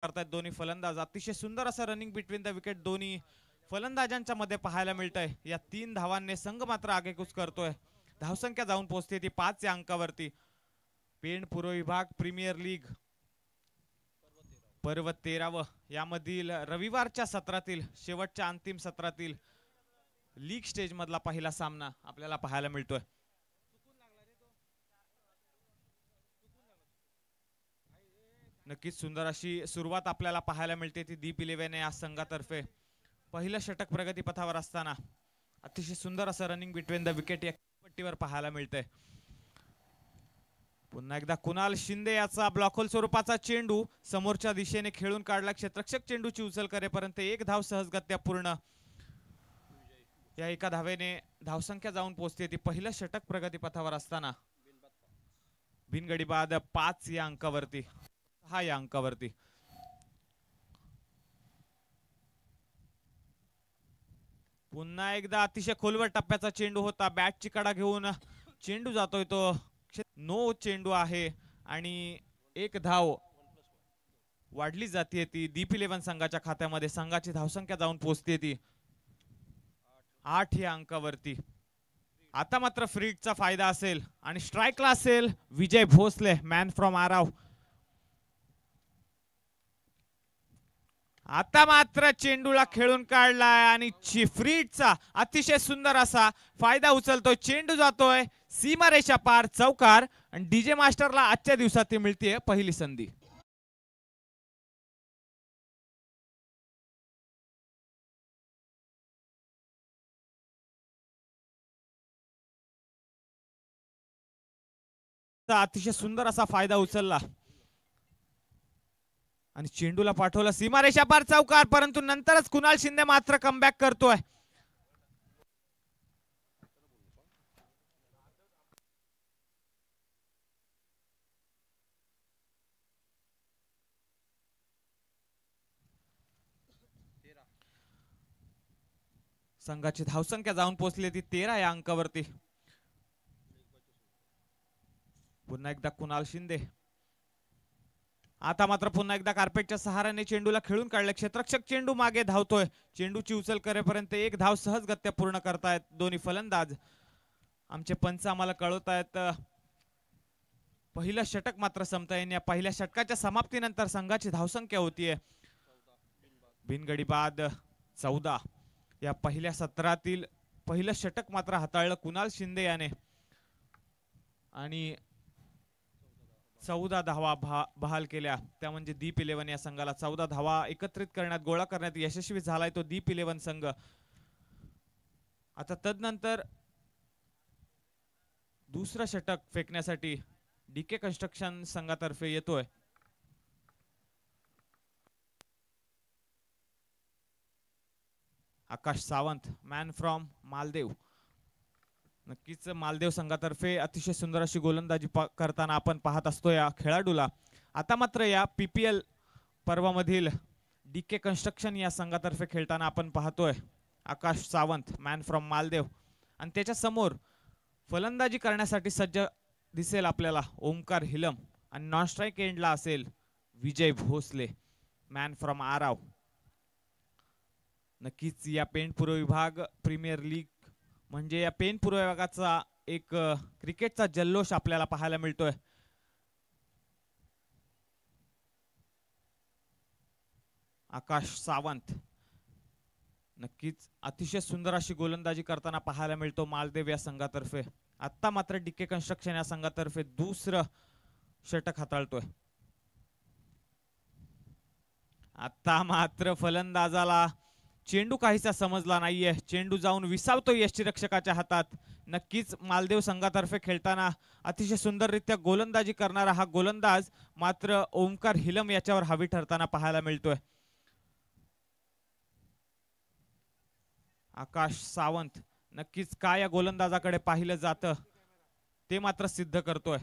करतायत दोन्ही फलंदाज. अतिशय सुंदर असं रनिंग बिटवीन द विकेट दोन्ही फलंदाजांच्या मध्ये पाहायला मिळतंय. या 3 धावांनी संघ मात्र आगेकूच करतोय. धावसंख्या जाऊन पोहोचते ती 5 या अंकावरती. पेण पूर्व विभाग प्रीमियर लीग पर्व 13व यामधील रविवारच्या सत्रातील शेवटच्या अंतिम सत्रातील लीग स्टेज मधला पहिला सामना आपल्याला पाहायला मिळतोय. नक्कीच सुंदर अशी सुरुवात आपल्याला पाहायला मिळते ती दीप 11 या संघातर्फे. पहिलं षटक प्रगती पथावर असताना अतिशय सुंदर असं रनिंग बिटवीन द विकेट या पट्टीवर पाहायला मिळतंय. पुन्हा एकदा कुणाल शिंदे याचा ब्लॉक होल स्वरूपाचा चेंडू समोरच्या दिशेने खेळून काढला. क्षेत्ररक्षक चेंडूची उचल करेपर्यंत एक धाव सहजगत्या पूर्ण. या एका धावेने धावसंख्या जाऊन पोहोचते ती पहिलं षटक प्रगती पथावर असताना बिनगडी बाद 5 या अंकावरती 6 या अंकावरती. पुन्हा एकदा अतिशय खोलवर टप्प्याचा चेंडू होता. बॅटची कडा घेऊन चेंडू जातोय तो नो चेंडू आहे आणि एक धाव वाढली जाते ती दीप 11 संघाच्या खात्यामध्ये. संघाची धावसंख्या जाऊन पोहोचते ती 8 या अंकावरती. आता मात्र फ्रीडचा फायदा असेल आणि स्ट्राइकला असेल विजय भोसले मॅन फ्रॉम आराव. आता मात्र चेंडूला खेळून काढलाय आणि फ्रीडचा अतिशय सुंदर असा फायदा उचलतोय. चेंडू जातोय सीमारेषा पार चौकार आणि डीजे मास्टरला आजच्या दिवसात मिळते पहिली संधी. अतिशय सुंदर असा फायदा उचलला आणि चेंडूला पाठवला सीमारेषा पार चौकार. परंतु नंतरच कुणाल शिंदे मात्र कमबॅक करतोय. संघाची धावसंख्या जाऊन पोहोचली ती 13 या अंकावरती. पुन्हा एकदा कुणाल शिंदे. आता मात्र पुन्हा एकदा कार्पेटच्या सहाऱ्याने चेंडूला खेळून काढले. क्षेत्ररक्षक चेंडू मागे धावतोय. चेंडूची उचल करेपर्यंत एक धाव सहजगत्या पूर्ण करतायत दोन्ही फलंदाज. आमचे पंच आम्हाला कळवतायत पहिलं षटक मात्र संपतंय. या पहिल्या षटकाच्या समाप्तीनंतर संघाची धावसंख्या होतीये बिनगडी बाद 14. या पहिल्या सत्रातील पहिलं षटक मात्र हाताळलं कुणाल शिंदे याने आणि 14 धावा बहाल केल्या. त्या म्हणजे दीप 11 या संघाला 14 धावा एकत्रित करण्यात गोळा करण्यात यशस्वी झालाय तो दीप 11 संघ. आता तदनंतर दुसरं षटक फेकण्यासाठी डीके कन्स्ट्रक्शन संघातर्फे येतोय. आकाश सावंत मॅन फ्रॉम मालदेव. नक्कीच मालदेव संघातर्फे अतिशय सुंदर अशी गोलंदाजी करताना आपण पाहत असतो या खेळाडूला. आता मात्र या पीपीएल पर्वामधील डीके कन्स्ट्रक्शन या संघातर्फे खेळताना आपण पाहतोय आकाश सावंत मॅन फ्रॉम मालदेव. आणि त्याच्या समोर फलंदाजी करण्यासाठी सज्ज दिसेल आपल्याला ओमकार हिलम आणि नॉन स्ट्राइक एंडला असेल विजय भोसले मॅन फ्रॉम आराव. नक्कीच या पेण पूर्व विभाग प्रीमियर लीग म्हणजे या पेण पूर्व विभागाचा एक क्रिकेटचा जल्लोष आपल्याला पाहायला मिळतोय. आकाश सावंत नक्कीच अतिशय सुंदर अशी गोलंदाजी करताना पाहायला मिळतो मालदेव या संघातर्फे. आता मात्र डीके कन्स्ट्रक्शन या संघातर्फे दुसरं षटक हाताळतोय. आता मात्र फलंदाजाला चेंडू काहीसा समजला नाहीये. चेंडू जाऊन विसावतो यष्टीरक्षकाच्या हातात. नक्कीच मालदेव संघातर्फे खेळताना अतिशय सुंदररित्या गोलंदाजी करणारा हा गोलंदाज मात्र ओमकार हिलम याच्यावर हावी ठरताना पाहायला मिळतोय. आकाश सावंत नक्कीच काय या गोलंदाजाकडे पाहिलं जातं ते मात्र सिद्ध करतोय.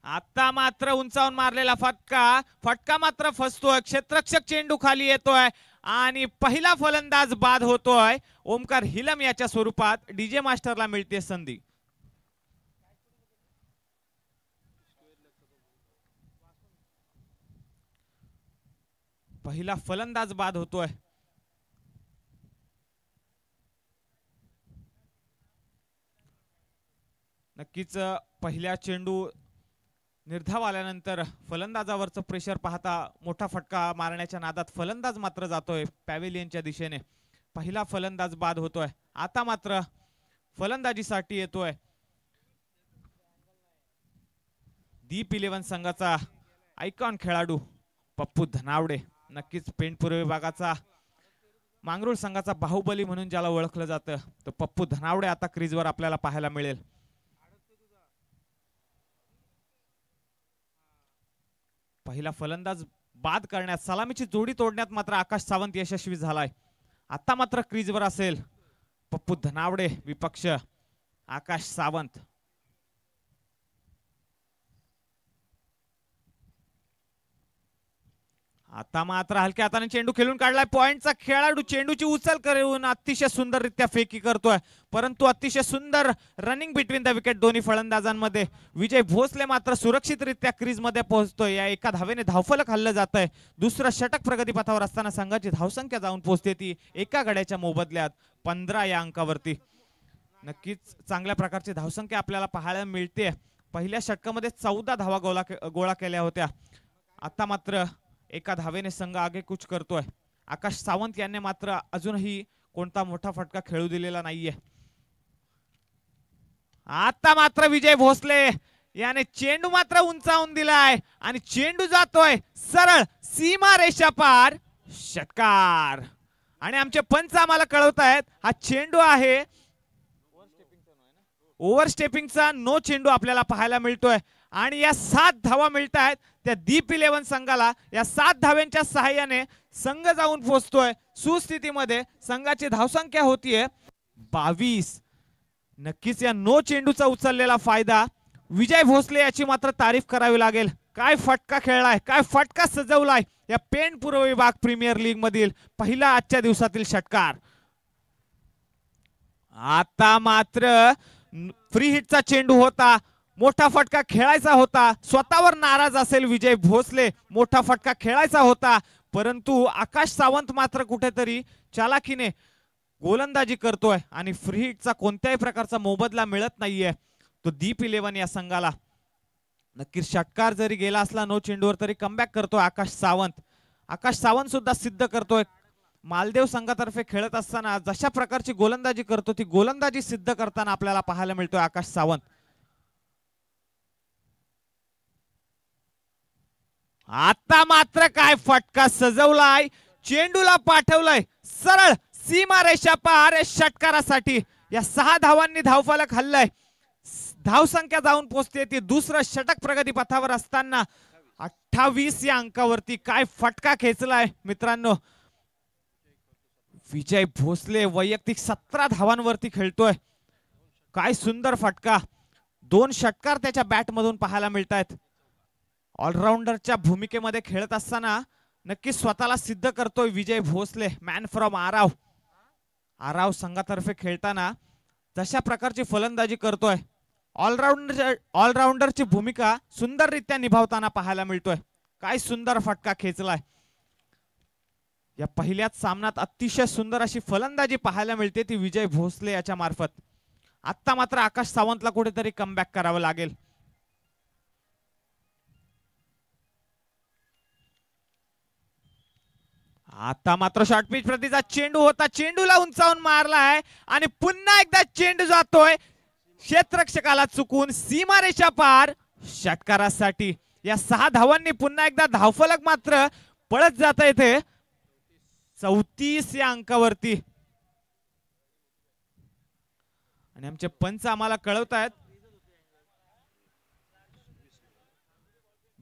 आता मात्र उंचावून मारलेला फटका मात्र फसतोय. क्षेत्ररक्षक चेंडू खाली येतोय आणि पहिला फलंदाज बाद होतोय ओमकार हिलम याच्या स्वरूपात. डीजे मास्टरला मिळते संधी. पहिला फलंदाज बाद होतोय. नक्कीच पहिल्या चेंडू निर्धाव आल्यानंतर फलंदाजावरचं प्रेशर पाहता मोठा फटका मारण्याच्या नादात फलंदाज मात्र जातोय पॅव्हेलियनच्या दिशेने. पहिला फलंदाज बाद होतोय. आता मात्र फलंदाजीसाठी येतोय दीप 11 संघाचा आयकॉन खेळाडू पप्पू धनावडे. नक्कीच पेंटपूर्व विभागाचा मांगरूळ संघाचा बाहुबली म्हणून ज्याला ओळखलं जातं तो पप्पू धनावडे आता क्रीजवर आपल्याला पाहायला मिळेल. पहिला फलंदाज बाद करण्यात सलामीची जोडी तोडण्यात मात्र आकाश सावंत यशस्वी झालाय. आता मात्र क्रीजवर असेल पप्पू धनावडे विपक्ष आकाश सावंत. आता मात्र हलक्या हाताने चेंडू खेळून काढलाय. पॉइंटचा खेळाडू चेंडूची उचल करून अतिशय सुंदररित्या फेकी करतोय, परंतु अतिशय सुंदर रनिंग बिटवीन द विकेट दोन्ही फलंदाजांमध्ये. विजय भोसले मात्र सुरक्षितरित्या क्रीज मध्ये पोहोचतोय. या एका धावेने धावफलक हल्लं जात आहे. दुसरं षटक प्रगतीपथावर असताना संघाची धावसंख्या जाऊन पोहोचते ती एका गड्याच्या मोबदल्यात 15 या अंकावरती. नक्कीच चांगल्या प्रकारची धावसंख्या आपल्याला पाहायला मिळते. पहिल्या षटकामध्ये 14 धावा गोळा केल्या होत्या. आता मात्र एका धावेने संघ आगेकूच करतोय. आकाश सावंत यांनी मात्र अजूनही कोणता मोठा फटका खेळू दिलेला नाहीये. आता मात्र विजय भोसले याने चेंडू मात्र उंचावून दिलाय आणि चेंडू जातोय सरळ सीमा रेषा पार षटकार. आणि आमचे पंच आम्हाला कळवतायत हा चेंडू आहे ओव्हरस्टेपिंगचा नो चेंडू आपल्याला पाहायला मिळतोय. आणि या 7 धावा मिळत आहेत त्या दीप 11 संघाला. या 7 धाव्यांच्या सहाय्याने संघ जाऊन पोहोचतोय सुस्थितीमध्ये. संघाची धावसंख्या होतीये 22. नक्कीच या नो चेंडूचा उचललेला फायदा विजय भोसले याची मात्र तारीफ करावी लागेल. काय फटका खेळलाय, काय फटका सजवलाय या पेण पूर्व विभाग प्रीमियर लीग मधील पहिला आजच्या दिवसातील षटकार. आता मात्र फ्री हिटचा चेंडू होता, मोठा फटका खेळायचा होता. स्वतःवर नाराज असेल विजय भोसले, मोठा फटका खेळायचा होता, परंतु आकाश सावंत मात्र कुठेतरी चालाखीने गोलंदाजी करतोय आणि फ्री हिटचा कोणत्याही प्रकारचा मोबदला मिळत नाहीये तो दीप 11 या संघाला. नक्कीच षटकार जरी गेला असला नो चेंडूवर तरी कमबॅक करतोय आकाश सावंत. आकाश सावंत सुद्धा सिद्ध करतोय मालदेव संघातर्फे खेळत असताना जशा प्रकारची गोलंदाजी करतो ती गोलंदाजी सिद्ध करताना आपल्याला पाहायला मिळतोय आकाश सावंत. आता मात्र काय फटका सजवलाय, चेंडूला पाठवलाय सरळ सीमा रेषा पार षटकारासाठी. या 6 धावांनी धावफलक हल्लाय. धावसंख्या जाऊन पोहोचते ती दुसरं षटक प्रगती पथावर असताना 28 या अंकावरती. काय फटका खेचलाय मित्रांनो. विजय भोसले वैयक्तिक 17 धावांवरती खेळतोय. काय सुंदर फटका. 2 षटकार त्याच्या बॅट मधून पाहायला मिळत आहेत. ऑलराऊंडरच्या भूमिकेमध्ये खेळत असताना नक्की स्वतःला सिद्ध करतोय विजय भोसले. Man from Arav. आराव संघातर्फे खेळताना जशा प्रकारची फलंदाजी करतोय ऑलराऊंडरची भूमिका सुंदररित्या निभावताना पाहायला मिळतोय. काय सुंदर फटका खेचलाय. या पहिल्याच सामन्यात अतिशय सुंदर अशी फलंदाजी पाहायला मिळते ती विजय भोसले याच्या मार्फत. आता मात्र आकाश सावंतला कुठेतरी कमबॅक करावं लागेल. आता मात्र शॉर्ट पिच प्रतीचा चेंडू होता, चेंडूला उंचावून मारलाय आणि पुन्हा एकदा चेंडू जातोय क्षेत्ररक्षकाला चुकून सीमारेषा पार षटकारासाठी. या 6 धावांनी पुन्हा एकदा धावफलक मात्र पळत जात येथे 34 या अंकावरती. आणि आमचे पंच आम्हाला कळवतायत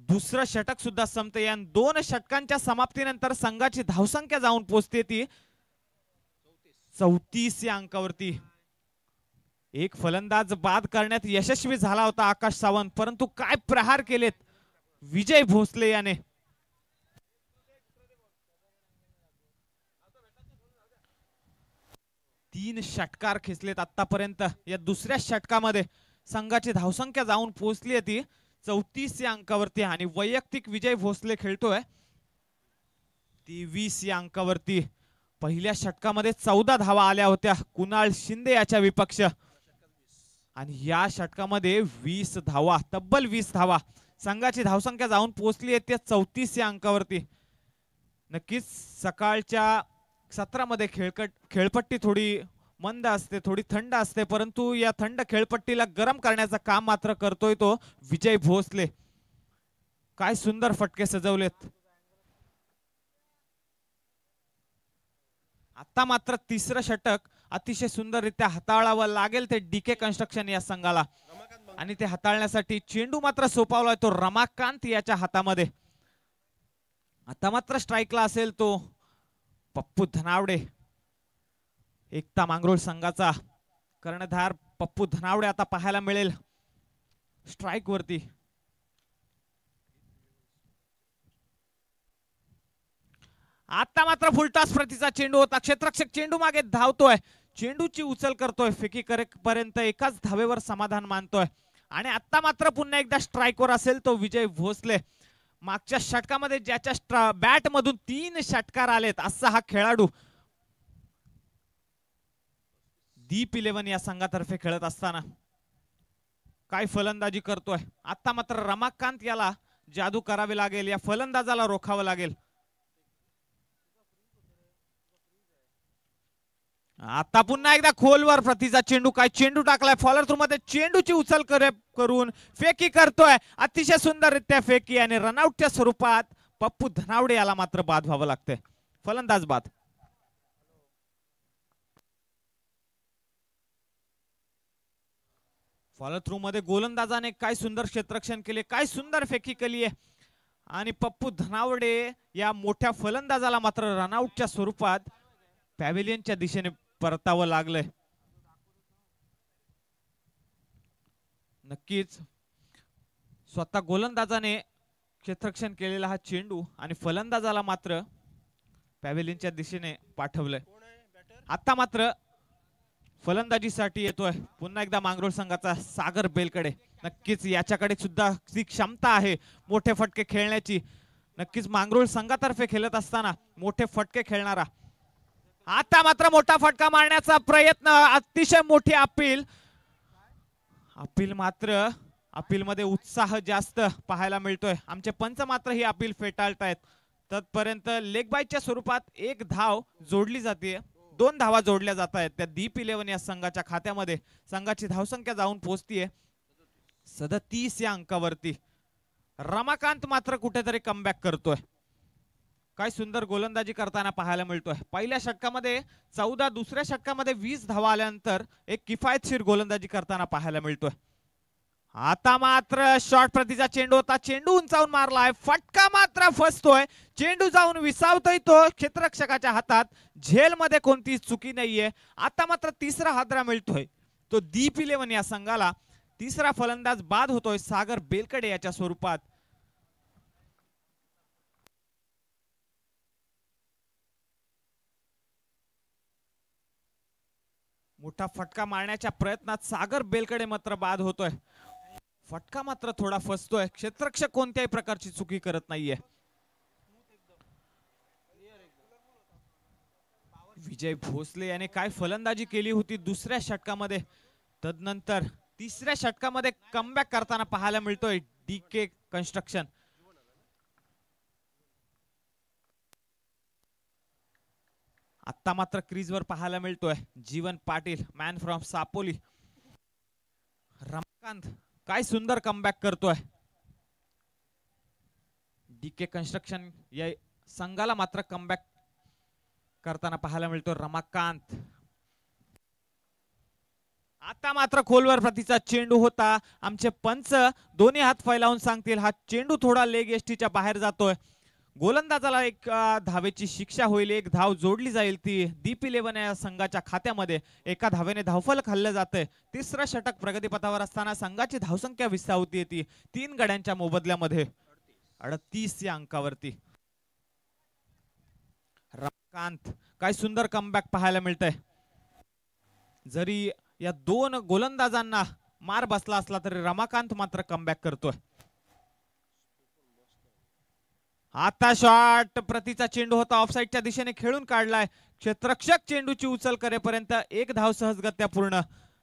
दुसरं षटक सुद्धा संपते. या 2 षटकांच्या समाप्तीनंतर संघाची धावसंख्या जाऊन पोहोचते ती 34 या अंकावरती. एक फलंदाज बाद करण्यात यशस्वी झाला होता आकाश सावंत, परंतु काय प्रहार केलेत विजय भोसले याने. तीन षटकार खेचलेत आतापर्यंत. या दुसऱ्या षटकामध्ये संघाची धावसंख्या जाऊन पोहोचली आहे ती 34 या अंकावरती आणि वैयक्तिक विजय भोसले खेळतोय 23 या अंकावरती पहिल्या षटकामध्ये 14 धावा आल्या होत्या कुणाल शिंदे याच्या विपक्ष आणि या षटकामध्ये 20 धावा तब्बल 20 धावा संघाची धावसंख्या जाऊन पोहोचली आहे त्या 34 या अंकावरती। नक्कीच सकाळच्या सत्रामध्ये खेळपट्टी थोडी मंद असते थोडी थंड असते परंतु या थंड खेळपट्टीला गरम करण्याचं काम मात्र करतोय तो विजय भोसले। काय सुंदर फटके सजवलेत। आता मात्र तिसरं षटक अतिशय सुंदररित्या हाताळावं लागेल ते डीके कन्स्ट्रक्शन या संघाला आणि ते हाताळण्यासाठी चेंडू मात्र सोपावलाय तो रमाकांत याच्या हातामध्ये। आता मात्र स्ट्राइकला असेल तो पप्पू धनावडे एकता मांगरोळ संघाचा कर्णधार पप्पू धनावडे आता पाहायला मिळेल स्ट्राइक वरती। आता मात्र फुलटॉस प्रतीचा चेंडू होता क्षेत्ररक्षक चेंडू मागे धावतोय चेंडूची उचल करतोय फेकी करेपर्यंत एकाच धावेवर समाधान मानतोय आणि आता मात्र पुन्हा एकदा स्ट्राइकवर असेल तो विजय भोसले। मागच्या षटकामध्ये ज्याच्या बॅट मधून 3 षटकार आलेत असा हा खेळाडू दीप 11 या संघातर्फे खेळत असताना काय फलंदाजी करतोय। आता मात्र रमाकांत याला जादू करावी लागेल या फलंदाजाला रोखावं लागेल। आता पुन्हा एकदा खोलवर प्रतीचा चेंडू काय चेंडू टाकलाय फॉलोअर थ्रू मध्ये चेंडूची उचल करून फेकी करतोय अतिशय सुंदररित्या फेकी आणि रनआउटच्या स्वरूपात पप्पू धनावडे याला मात्र बाद व्हावं लागतंय फलंदाज बाद। फॉलो थ्रू मध्ये गोलंदाजाने काय सुंदर क्षेत्ररक्षण केले काय सुंदर फेकी केली आहे आणि पप्पू धनावडे या मोठ्या फलंदाजाला मात्र रनआउटच्या स्वरूपात पॅव्हिलियनच्या दिशेने परतावं लागलंय। नक्कीच स्वतः गोलंदाजाने क्षेत्ररक्षण केलेला हा चेंडू आणि फलंदाजाला मात्र पॅव्हिलियनच्या दिशेने पाठवलंय। आता मात्र फलंदाजीसाठी येतोय पुन्हा एकदा मांगरोळ संघाचा सागर बेलकडे। नक्कीच याच्याकडे सुद्धा ती क्षमता आहे मोठे फटके खेळण्याची। नक्कीच मांगरोळ संघातर्फे खेळत असताना मोठे फटके खेळणारा। आता मात्र मोठा फटका मारण्याचा प्रयत्न अतिशय मोठी अपील मात्र अपील मध्ये उत्साह जास्त पाहायला मिळतोय। आमचे पंच मात्र ही अपील फेटाळतायत तत्पर्यंत लेग बायच्या स्वरूपात एक धाव जोडली जाते 2 धावा जोडल्या जात आहेत त्या दीप 11 या संघाच्या खात्यामध्ये। संघाची धावसंख्या जाऊन पोहोचतीये 37 या अंकावरती। रमाकांत मात्र कुठेतरी कमबॅक करतोय काय सुंदर गोलंदाजी करताना पाहायला मिळतोय। पहिल्या षटकामध्ये 14 दुसऱ्या षटकामध्ये 20 धावा आल्यानंतर एक किफायतशीर गोलंदाजी करताना पाहायला मिळतोय। आता मात्र शॉर्ट प्रतीचा चेंडू होता चेंडू उंचावून मारलाय फटका मात्र फसतोय चेंडू जाऊन विसावतोय तो क्षेत्ररक्षकाच्या हातात झेल मध्ये कोणतीच चुकी नाहीये। आता मात्र तिसरा हादरा मिळतोय तो दीप 11 या संघाला। तिसरा फलंदाज बाद होतोय सागर बेलकडे याच्या स्वरूपात। मोठा फटका मारण्याच्या प्रयत्नात सागर बेलकडे मात्र बाद होतोय फटका मात्र थोडा फसतोय क्षेत्ररक्षक कोणत्याही प्रकारची चुकी करत नाहीये। विजय भोसले याने काय फलंदाजी केली होती दुसऱ्या षटकामध्ये तदनंतर तिसऱ्या षटकामध्ये कमबॅक करताना पाहायला मिळतोय डीके कन्स्ट्रक्शन। आता मात्र क्रीजवर पाहायला मिळतोय जीवन पाटील मॅन फ्रॉम सापोली। रमाकांत काय सुंदर कमबॅक करतोय डीके कन्स्ट्रक्शन या संघाला मात्र कमबॅक करताना पाहायला मिळतो रमाकांत। आता मात्र खोलवर प्रतीचा चेंडू होता आमचे पंच दोन्ही हात फैलावून सांगतील हा चेंडू थोडा लेग एसटीच्या बाहेर जातोय गोलंदाजाला एक धावेची शिक्षा होईल एक धाव जोडली जाईल ती दीप 11 या संघाच्या खात्यामध्ये एका धावेने धावफलक हल्ले जाते। तिसरा षटक प्रगतीपथावर असताना संघाची धावसंख्या विस्तावती येते 3 गड्यांच्या मोबदल्यामध्ये 38 या अंकावरती। रमाकांत काय सुंदर कमबॅक पाहायला मिळतंय जरी या 2 गोलंदाजांना मार बसला असला तरी रमाकांत मात्र कमबॅक करतोय। आता शॉट प्रतीचा चेंडू होता, ऑफसाईडच्या दिशेने खेळून काढलाय. क्षेत्ररक्षक चेंडूची उचल करेपर्यंत एक धाव सहजगत्या पूर्ण.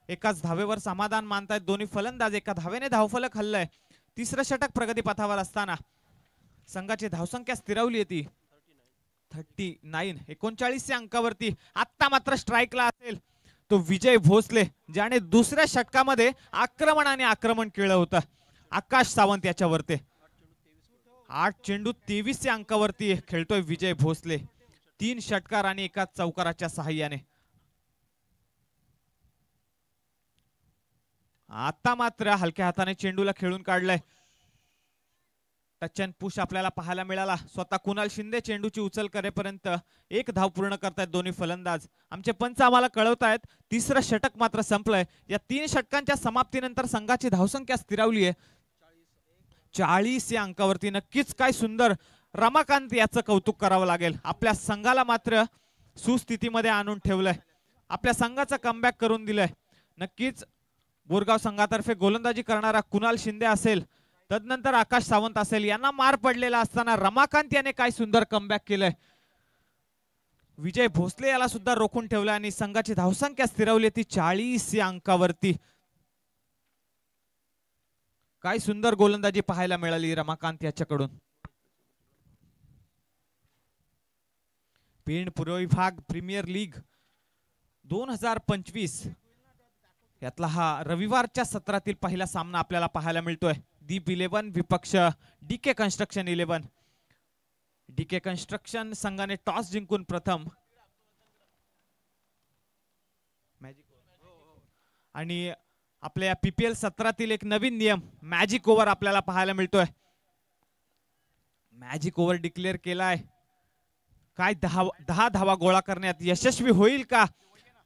एकाच धावेवर समाधान मानतायत दोन्ही फलंदाज. एका धावेने धावफलक हल्लय. तिसरं षटक प्रगतीपथावर असताना संघाची धावसंख्या स्थिरावली आहे ती 39 39 अंकावरती. आता मात्र स्ट्राईकला असेल तो विजय भोसले, ज्याने दुसऱ्या षटकामध्ये आक्रमण केलं होतं. आकाश सावंत याच्यावरती 8 चेंडू 23 अंकावरती खेळतोय विजय भोसले. 3 षटकार आणि एका चौकाराच्या सहाय्याने. आता मात्र हलक्या हाताने चेंडूला खेळून काढलाय. टच अँड पुश आपल्याला पाहायला मिळाला. स्वतः कुणाल शिंदे चेंडूची उचल करेपर्यंत एक धाव पूर्ण करतायत दोन्ही फलंदाज. आमचे पंच आम्हाला कळवतायत तिसरं षटक मात्र संपलंय. या 3 षटकांच्या समाप्तीनंतर संघाची धावसंख्या स्थिरावली आहे 40 या अंकावरती. नक्कीच काय सुंदर. रमाकांत याचं कौतुक करावं लागेल. आपल्या संघाला मात्र सुस्थितीमध्ये आणून ठेवलंय. आपल्या संघाचा कमबॅक करून दिलंय. नक्कीच बोरगाव संघातर्फे गोलंदाजी करणारा कुणाल शिंदे असेल, तदनंतर आकाश सावंत असेल, यांना मार पडलेला असताना रमाकांत याने काय सुंदर कमबॅक केलंय. विजय भोसले याला सुद्धा रोखून ठेवलं आणि संघाची धावसंख्या स्थिरवली ती 40 या अंकावरती. काय सुंदर गोलंदाजी पाहायला मिळाली रमाकांत याच्याकडून. पेण पूर्व विभाग प्रीमियर लीग 2025 यातला हा रविवारच्या सत्रातील पहिला सामना आपल्याला पाहायला मिळतोय. दीप 11 विपक्ष डीके कन्स्ट्रक्शन 11. डीके कन्स्ट्रक्शन संघाने टॉस जिंकून प्रथम आणि आपल्या पीपीएल सत्रातील एक नवीन नियम मॅजिक ओव्हर आपल्याला पाहायला मिळतोय. मॅजिक ओव्हर डिक्लेअर केलाय. काय 10 धावा गोळा करण्यात यशस्वी होईल का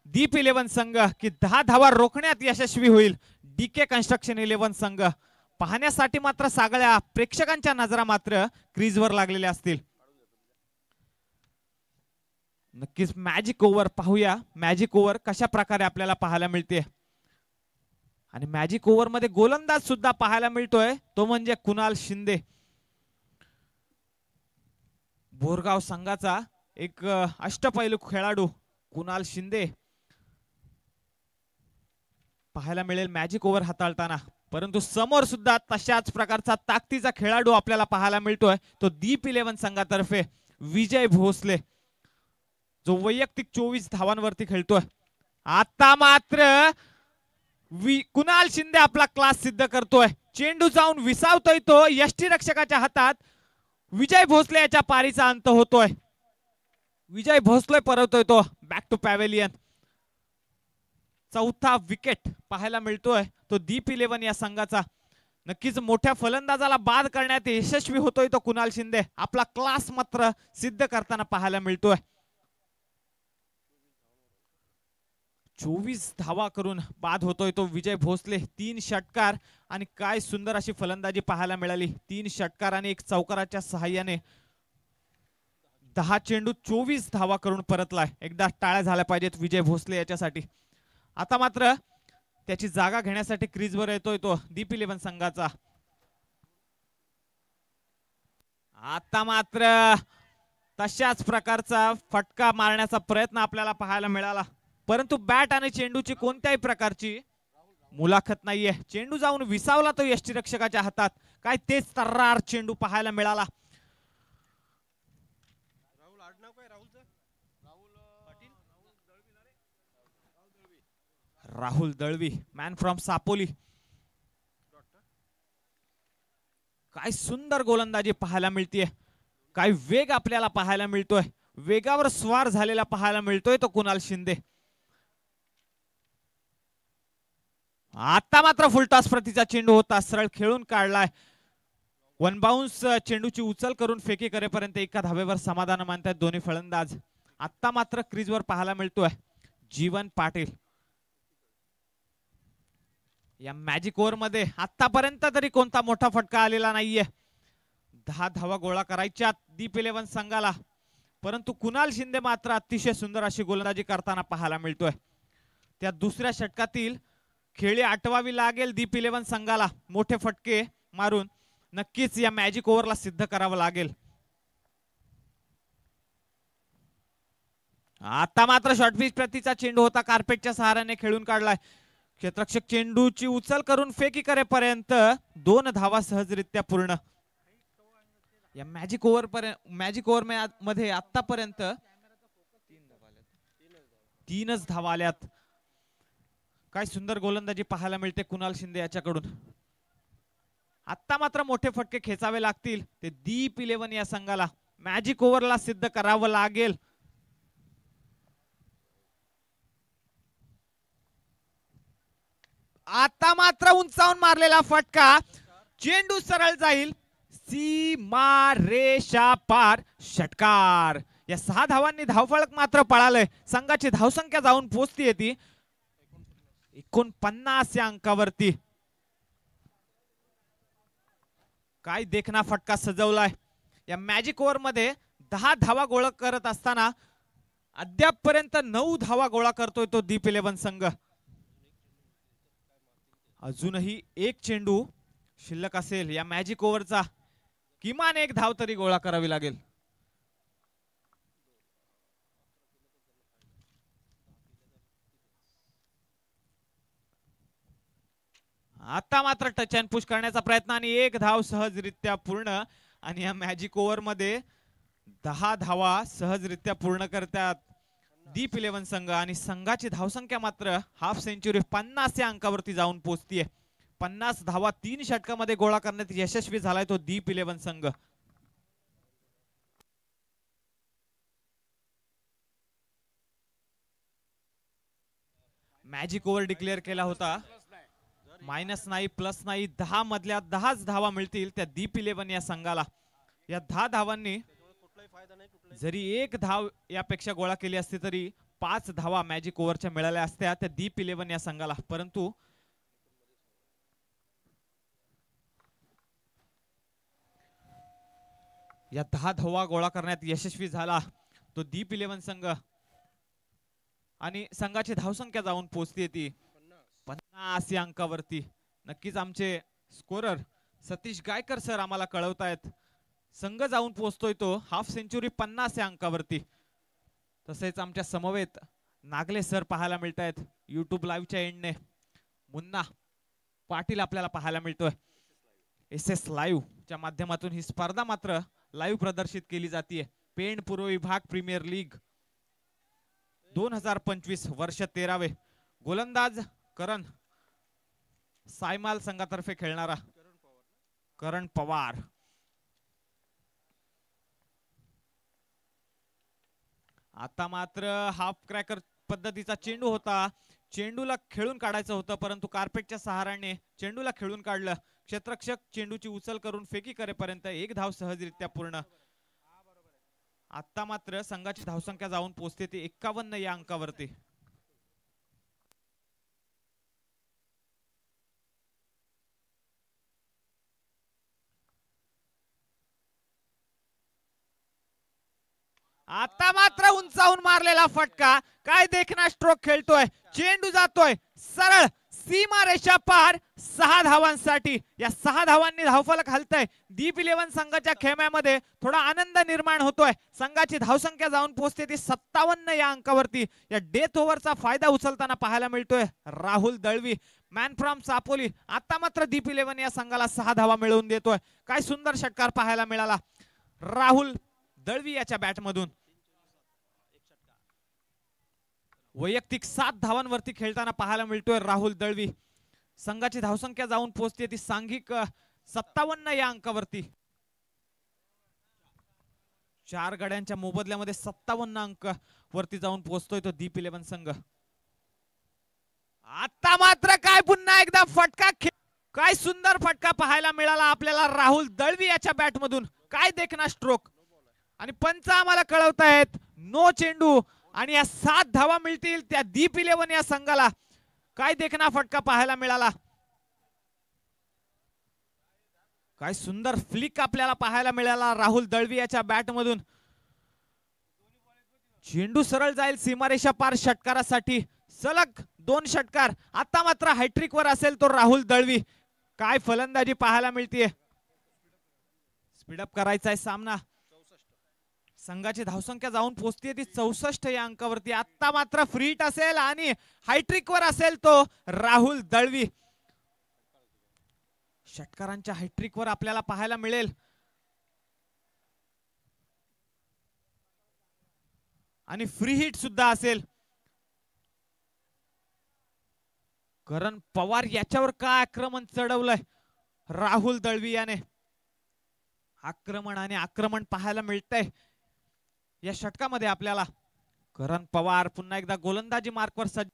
दीप 11 संघ, की 10 धावा रोखण्यात यशस्वी होईल डीके कन्स्ट्रक्शन 11 संघ, पाहण्यासाठी मात्र सगळ्या प्रेक्षकांच्या नजरा मात्र क्रीजवर लागलेल्या असतील. नक्कीच मॅजिक ओव्हर पाहूया. मॅजिक ओव्हर कशा प्रकारे आपल्याला पाहायला मिळते. आणि मॅजिक ओव्हर मध्ये गोलंदाज सुद्धा पाहायला मिळतोय, तो म्हणजे कुणाल शिंदे. बोरगाव संघाचा एक अष्टपैलू खेळाडू कुणाल शिंदे पाहायला मिळेल मॅजिक ओव्हर हाताळताना. परंतु समोर सुद्धा तशाच प्रकारचा ताकदीचा खेळाडू आपल्याला पाहायला मिळतोय, तो दीप 11 संघातर्फे विजय भोसले, जो वैयक्तिक 24 धावांवरती खेळतोय. आता मात्र कुणाल शिंदे आपला क्लास सिद्ध करतोय. चेंडू जाऊन विसावतोय तो यष्टीरक्षकाच्या हातात. विजय भोसले याच्या पारीचा अंत होतोय. विजय भोसले परततोय तो बॅक टू पॅव्हेलियन. चौथा विकेट पाहायला मिळतोय तो दीप 11 या संघाचा. नक्कीच मोठ्या फलंदाजाला बाद करण्यात यशस्वी होतोय तो कुणाल शिंदे. आपला क्लास मात्र सिद्ध करताना पाहायला मिळतोय. 24 धावा करून बाद होतोय तो विजय भोसले. 3 षटकार आणि काय सुंदर अशी फलंदाजी पाहायला मिळाली. 3 षटकार आणि एक चौकाराच्या सहाय्याने 10 चेंडू 24 धावा करून परतलाय. एकदा टाळ्या झाल्या पाहिजेत विजय भोसले याच्यासाठी. आता मात्र त्याची जागा घेण्यासाठी क्रीजवर येतोय तो दीप 11 संघाचा. आता मात्र तशाच प्रकारचा फटका मारण्याचा प्रयत्न आपल्याला पाहायला मिळाला, परंतु बॅट आणि चेंडूची कोणत्याही प्रकारची मुलाखत नाहीये. चेंडू जाऊन विसावला तो यष्टीरक्षकाच्या हातात. काय तेच तर्रार चेंडू पाहायला मिळाला. Rahul Dalvi man from Sapoli. काय सुंदर गोलंदाजी पाहायला मिळतीये. काय वेग आपल्याला पाहायला मिळतोय. वेगावर स्वार झालेला पाहायला मिळतोय तो कुणाल शिंदे. आता मात्र फुलटॉस प्रतीचा चेंडू होता, सरळ खेळून काढलाय. 1 बाउन्स चेंडूची उचल करून फेकी करेपर्यंत एका धावेवर समाधान मानतायत दोन्ही फलंदाज. आता मात्र क्रीजवर पाहायला मिळतोय जीवन पाटील. या मॅजिक ओव्हर मध्ये आतापर्यंत तरी कोणता मोठा फटका आलेला नाहीये. 10 धावा गोळा करायच्या दीप 11 संघाला, परंतु कुणाल शिंदे मात्र अतिशय सुंदर अशी गोलंदाजी करताना पाहायला मिळतोय. त्या दुसऱ्या षटकातील खेळी आटवावी लागेल दीप 11 संघाला. मोठे फटके मारून नक्कीच या मॅजिक ओव्हरला सिद्ध करावं लागेल. आता मात्र शॉर्ट पिच प्रतीचा चेंडू होता, कार्पेटच्या सहाऱ्याने खेळून काढलाय. क्षेत्ररक्षक चेंडूची उचल करून फेकी करेपर्यंत 2 धावा सहजरित्या पूर्ण. या मॅजिक ओव्हर मध्ये आतापर्यंत 3च धावा आल्यात. काय सुंदर गोलंदाजी पाहायला मिळते कुणाल शिंदे याच्याकडून. आता मात्र मोठे फटके खेचावे लागतील ते दीप 11 या संघाला. मॅजिक ओव्हरला सिद्ध करावं लागेल. आता मात्र उंचावून मारलेला फटका, चेंडू सरळ जाईल सीमा रेषा पार, षटकार. या 6 धावांनी धावफलक मात्र पळालंय. संघाची धावसंख्या जाऊन पोहोचतीये ती 49 या अंकावरती. काय देखना फटका सजवलाय. या मॅजिक ओव्हर मध्ये 10 धावा गोळा करत असताना अद्यापपर्यंत 9 धावा गोळा करतोय तो दीप 11 संघ. अजूनही एक चेंडू शिल्लक असेल या मॅजिक ओव्हरचा. किमान 1 धाव तरी गोळा करावी लागेल. आता मात्र टच अँड पुश करण्याचा प्रयत्न आणि 1 धाव सहजरित्या पूर्ण. आणि या मॅजिक ओव्हर मध्ये 10 धावा सहजरित्या पूर्ण करतात दीप 11 संघ. आणि संघाची धावसंख्या मात्र हाफ सेंचुरी 50 या अंकावरती जाऊन पोहोचतीये. 50 धावा 3 षटकामध्ये गोळा करण्यात यशस्वी झालाय तो दीप 11 संघ. मॅजिक ओव्हर डिक्लेअर केला होता. मायनस नाही, प्लस नाही, 10 मधल्या 10च धावा मिळतील त्या दीप 11 या संघाला. या 10 धावांनी जरी 1 धाव यापेक्षा गोळा केली असती तरी 5 धावा मॅजिक ओव्हरच्या मिळाल्या असत्या त्या दीप 11 या संघाला. परंतु या 10 धावा गोळा करण्यात यशस्वी झाला तो दीप 11 संघ. आणि संघाची धावसंख्या जाऊन पोहोचते ती 50 या अंकावरती. नक्कीच आमचे स्कोरर सतीश गायकर सर आम्हाला कळवतायत संघ जाऊन पोहोचतोय तो हाफ सेंचुरी 50 या अंकावरती. तसेच आमच्या समवेत नागले सर पाहायला मिळत आहेत युट्यूब लाईव्हच्या एंडने. मुन्ना पाटील आपल्याला पाहायला मिळतोय. SS लाईव्ह च्या माध्यमातून ही स्पर्धा मात्र लाईव्ह प्रदर्शित केली जाते. पेण पूर्व विभाग प्रीमियर लीग 2025 वर्ष 13वे. गोलंदाज करण सायमाल संघातर्फे खेळणारा करण पवार. आता मात्र हाफ क्रॅकर पद्धतीचा चेंडू होता. चेंडूला खेळून काढायचं होतं परंतु कार्पेटच्या सहाऱ्याने चेंडूला खेळून काढलं. क्षेत्ररक्षक चेंडूची उचल करून फेकी करेपर्यंत 1 धाव सहजरित्या पूर्ण. आता मात्र संघाची धावसंख्या जाऊन पोहोचते ती 51 या अंकावरती. आता मात्र उंचावून मारलेला फटका. काय देखना स्ट्रोक खेळतोय. चेंडू जातोय सरळ सीमा रेषा पार 6 धावांसाठी. या 6 धावांनी धावफलक हलतय. दीप 11 संघाच्या खेळण्यामध्ये थोडा आनंद निर्माण होतोय. संघाची धावसंख्या जाऊन पोहोचते ती 57 या अंकावरती. या डेथ ओव्हरचा फायदा उचलताना पाहायला मिळतोय राहुल दळवी मॅन फ्रॉम सापोली. आता मात्र दीप 11 या संघाला 6 धावा मिळवून देतोय. काय सुंदर षटकार पाहायला मिळाला राहुल दळवी याच्या बॅट मधून. वैयक्तिक 7 धावांवरती खेळताना पाहायला मिळतोय राहुल दळवी. संघाची धावसंख्या जाऊन पोहोचते ती सांघिक 57 या अंकावरती. 4 गड्यांच्या मोबदल्यामध्ये 57 अंक वरती जाऊन पोहोचतोय तो दीप 11 संघ. आता मात्र काय पुन्हा एकदा फटका. काय सुंदर फटका पाहायला मिळाला आपल्याला राहुल दळवी याच्या बॅट मधून. काय देखना स्ट्रोक. आणि पंच आम्हाला कळवतायत नो चेंडू. आणि या 7 धावा मिळतील त्या दीप 11 या संघाला. काय देखना फटका पाहायला मिळाला. काय सुंदर फ्लिक आपल्याला पाहायला मिळाला राहुल दळवी याच्या बॅट मधून. चेंडू सरळ जाईल सीमारेषा पार षटकारासाठी. सलग 2 षटकार. आता मात्र हॅट्रिक वर असेल तो राहुल दळवी. काय फलंदाजी पाहायला मिळतीये. स्पीडअप करायचा आहे सामना. संघाची धावसंख्या जाऊन पोहोचते ती 64 या अंकावरती. आता मात्र फ्रीट असेल आणि हायट्रिक वर असेल तो राहुल दळवी. षटकारांच्या हायट्रिक वर आपल्याला पाहायला मिळेल. आणि फ्री हिट सुद्धा असेल. करण पवार याच्यावर काय आक्रमण चढवलंय राहुल दळवी याने. आक्रमण आणि आक्रमण पाहायला मिळतंय या षटकामध्ये आपल्याला. करण पवार पुन्हा एकदा गोलंदाजी मार्कवर सज्ज.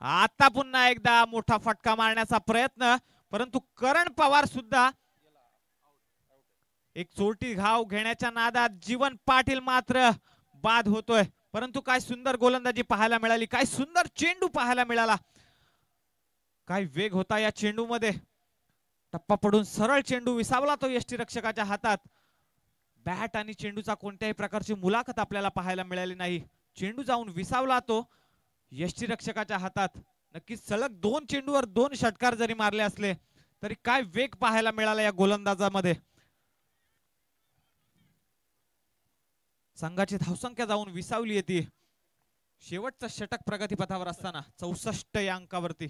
आता पुन्हा एकदा मोठा फटका मारण्याचा प्रयत्न, परंतु करण पवार सुद्धा एक चोरटी घाव घेण्याच्या नादात जीवन पाटील मात्र बाद होतोय. परंतु काय सुंदर गोलंदाजी पाहायला मिळाली, काय सुंदर चेंडू पाहायला मिळाला, काय वेग होता या चेंडू मध्ये. टप्पा पडून सरळ चेंडू विसावला तो यष्टीरक्षकाच्या हातात. बॅट आणि चेंडूचा कोणत्याही प्रकारची मुलाखत आपल्याला पाहायला मिळाली नाही. चेंडू जाऊन विसावला तो यष्टीरक्षकाच्या हातात. नक्कीच सलग 2 चेंडूवर 2 षटकार जरी मारले असले तरी काय वेग पाहायला मिळाला या गोलंदाजामध्ये. संघाची धावसंख्या जाऊन विसावली येते. शेवटचं षटक प्रगतीपथावर असताना 64 या अंकावरती.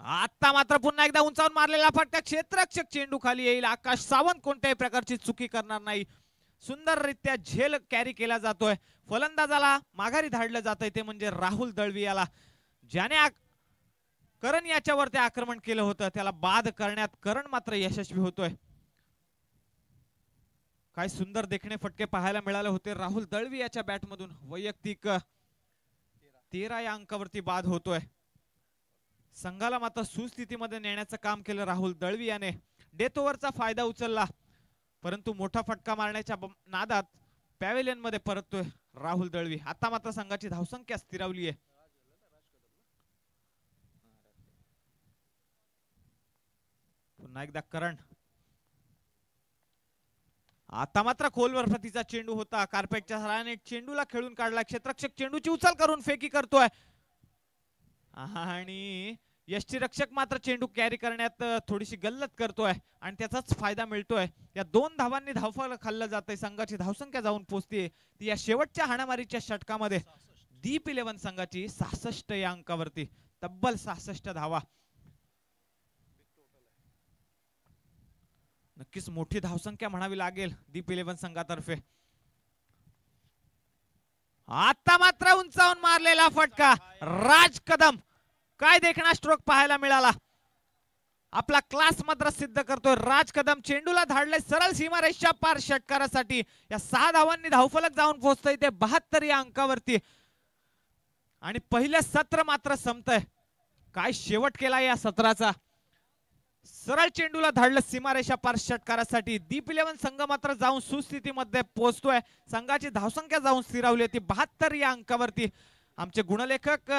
आता मात्र पुन्हा एकदा उंचावून मारलेला फटका, क्षेत्ररक्षक चेंडू खाली येईल. आकाश सावंत कोणत्याही प्रकारची चुकी करणार नाही. सुंदररित्या झेल कॅरी केला जातोय. फलंदाजाला माघारी धाडलं जातंय ते म्हणजे राहुल दळवी याला. ज्याने करण याच्यावरती आक्रमण केलं होतं त्याला बाद करण्यात करण मात्र यशस्वी होतोय. काय सुंदर देखणे फटके पाहायला मिळाले होते राहुल दळवी याच्या बॅटमधून. वैयक्तिक 13 या अंकावरती बाद होतोय. संघाला मात्र सुस्थितीमध्ये नेण्याचं काम केलं राहुल दळवी याने. डेथ ओव्हरचा फायदा उचलला, परंतु मोठा फटका मारण्याच्या नादात पॅव्हेलियन मध्ये परततोय राहुल दळवी. आता मात्र संघाची धावसंख्या स्थिरावली आहे. पुन्हा एकदा करण. आता मात्र खोलवर प्रतीचा चेंडू होता. कार्पेटच्या सहाय्याने चेंडूला खेळून काढला. क्षेत्ररक्षक चेंडूची उचल करून फेकी करतोय आणि यष्टीरक्षक मात्र चेंडू कॅरी करण्यात थोडीशी गल्लत करतोय आणि त्याचाच फायदा मिळतोय. या 2 धावांनी धावफल खाल्लं जातंय. संघाची धावसंख्या जाऊन पोहोचते ती या शेवटच्या हाणामारीच्या षटकामध्ये दीप 11 संघाची 66 या अंकावरती. तब्बल 66 धावा. नक्कीच मोठी धावसंख्या म्हणावी लागेल दीप 11 संघातर्फे. आता मात्र उंचावून मारलेला फटका, राज कदम. काय देखणा स्ट्रोक पाहायला मिळाला. आपला क्लास मात्र सिद्ध करतोय राज कदम. चेंडूला धाडले सरळ सीमारेषा पार षटकारासाठी. या 6 धावांनी धावफलक जाऊन पोहोचतंय ते 72 या अंकावरती आणि पहिलं सत्र मात्र संपतंय. काय शेवट केला या सत्राचा. सरळ चेंडूला धाडलं सीमारेषा पार षटकारासाठी. दीप 11 संघ मात्र जाऊन सुस्थितीमध्ये पोहोचतोय. संघाची धावसंख्या जाऊन स्थिरावली होती 72 या अंकावरती. आमचे गुणलेखक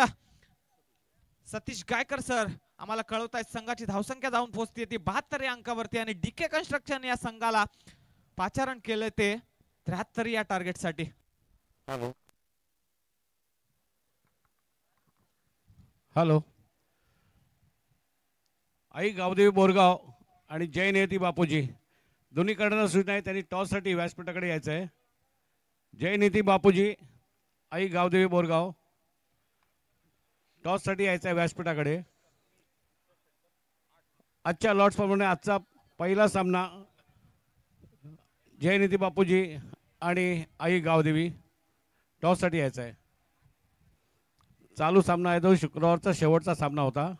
सतीश गायकर सर आम्हाला कळवतायत संघाची धावसंख्या जाऊन पोहोचते ती 72 या अंकावरती आणि डीके कन्स्ट्रक्शन या संघाला पाचारण केलं ते 73 या टार्गेट साठी. हॅलो. आई गावदेवी बोरगाव आणि जय नियती बापूजी दोन्ही कडनं सूचना आहे. त्यांनी टॉस साठी व्यासपीठाकडे यायचं आहे. जय नियती बापूजी, आई गावदेवी बोरगाव टॉस साठी यायचं आहे व्यासपीठाकडे. आजच्या लॉट्स प्रमाणे आजचा पहिला सामना जय नियती बापूजी आणि आई गावदेवी टॉस साठी यायचा आहे. चालू सामना आहे तो शुक्रवारचा शेवटचा सामना होता.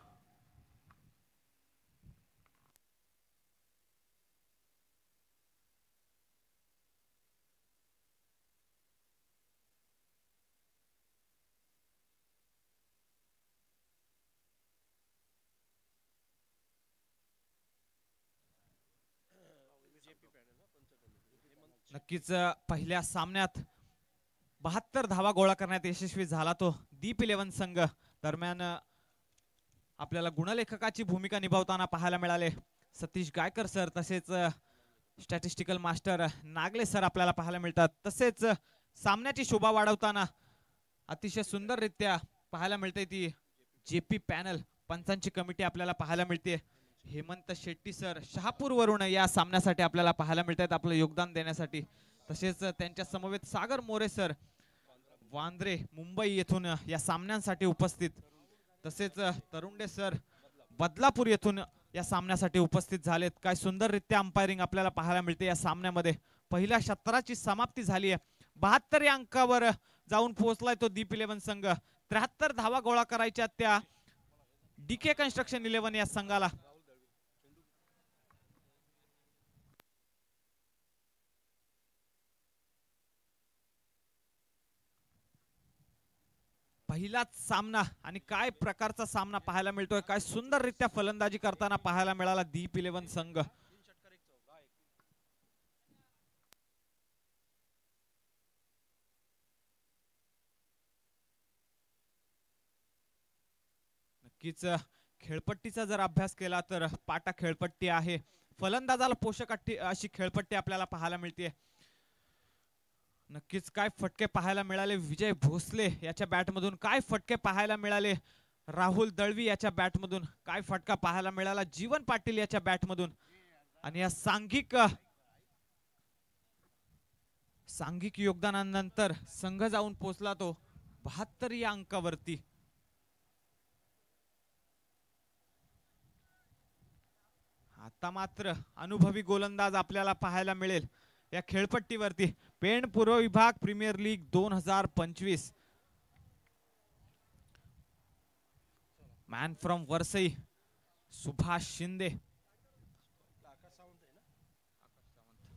नक्कीच पहिल्या सामन्यात 72 धावा गोळा करण्यात यशस्वी झाला तो दीप 11 संघ. दरम्यान आपल्याला गुणलेखकाची भूमिका निभावताना पाहायला मिळाले सतीश गायकर सर, तसेच स्टॅटिस्टिकल मास्टर नागले सर आपल्याला पाहायला मिळतात. तसेच सामन्याची शोभा वाढवताना अतिशय सुंदररित्या पाहायला मिळते ती जेपी पॅनल पंचांची कमिटी आपल्याला पाहायला मिळते. हेमंत शेट्टी सर शहापूर वरून या सामन्यासाठी आपल्याला पाहायला मिळतात आपलं योगदान देण्यासाठी. तसेच त्यांच्या समवेत सागर मोरे सर वांद्रे मुंबई येथून या सामन्यांसाठी उपस्थित. तसेच तरुंडे सर बदलापूर येथून या सामन्यासाठी उपस्थित झालेत. काय सुंदररित्या अंपायरिंग आपल्याला पाहायला मिळते या सामन्यामध्ये. पहिल्या सत्राची समाप्ती झाली आहे. 72 या अंकावर जाऊन पोहोचलाय तो दीप 11 संघ. 73 धावा गोळा करायच्या त्या डीके कन्स्ट्रक्शन 11 या संघाला. पहिलाच सामना आणि काय प्रकारचा सामना पाहायला मिळतोय. काय सुंदररित्या फलंदाजी करताना पाहायला मिळाला दीप 11 संघ. नक्कीच खेळपट्टीचा जर अभ्यास केला तर पाटा खेळपट्टी आहे. फलंदाजाला पोषक अशी खेळपट्टी आपल्याला पाहायला मिळते. नक्कीच काय फटके पाहायला मिळाले विजय भोसले याच्या बॅटमधून. काय फटके पाहायला मिळाले राहुल दळवी याच्या बॅटमधून. काय फटका पाहायला मिळाला जीवन पाटील याच्या बॅटमधून. आणि या सांघिक योगदानानंतर संघ जाऊन पोहोचला तो 72 या अंकावरती. आता मात्र अनुभवी गोलंदाज आपल्याला पाहायला मिळेल या खेळपट्टीवरती. पेण पूर्व विभाग premier league 2025 man from Varsai Subhash Shinde.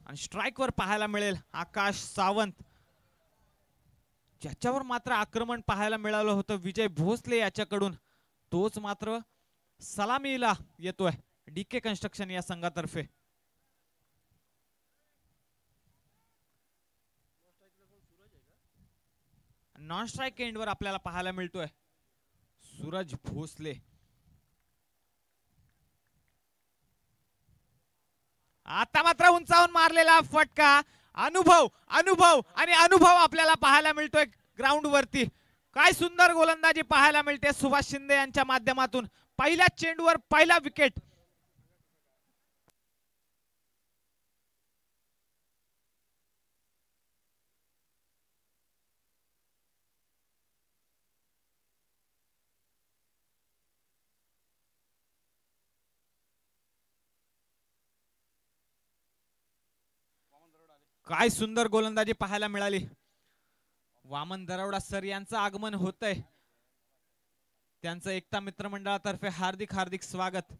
आणि स्ट्राइक वर पाहायला मिळेल आकाश सावंत. ज्याच्यावर मात्र आक्रमण पाहायला मिळालं होतं विजय भोसले याच्याकडून तोच मात्र सलामीला येतोय डीके कन्स्ट्रक्शन या संघातर्फे. नॉन स्ट्राइक एंड वर आपल्याला पाहायला मिळतोय सूरज भोसले. आता मात्र उंचावून मारलेला फटका. अनुभव अनुभव आणि अनुभव आपल्याला पाहायला मिळतोय ग्राउंड वरती. काय सुंदर गोलंदाजी पाहायला मिळते सुभाष शिंदे यांच्या माध्यमातून. पहिल्या चेंडूवर पहिला विकेट. काय सुंदर गोलंदाजी पाहायला मिळाली. वामन दरवडा सर यांचं आगमन होतंय. त्यांचं एकता मित्र मंडळातर्फे हार्दिक हार्दिक स्वागत.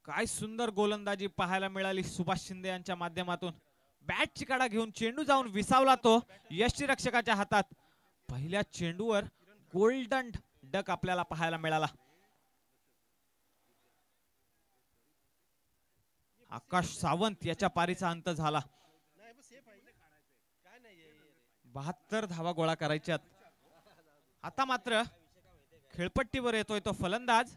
काय सुंदर गोलंदाजी पाहायला मिळाली सुभाष शिंदे यांच्या माध्यमातून. बॅटची कडा घेऊन चेंडू जाऊन विसावला तो यष्टीरक्षकाच्या हातात. पहिल्या चेंडूवर गोल्डन डक आपल्याला पाहायला मिळाला. आकाश सावंत याच्या पारीचा अंत झाला. 72 धावा गोळा करायच्यात. आता मात्र खेळपट्टीवर येतोय तो फलंदाज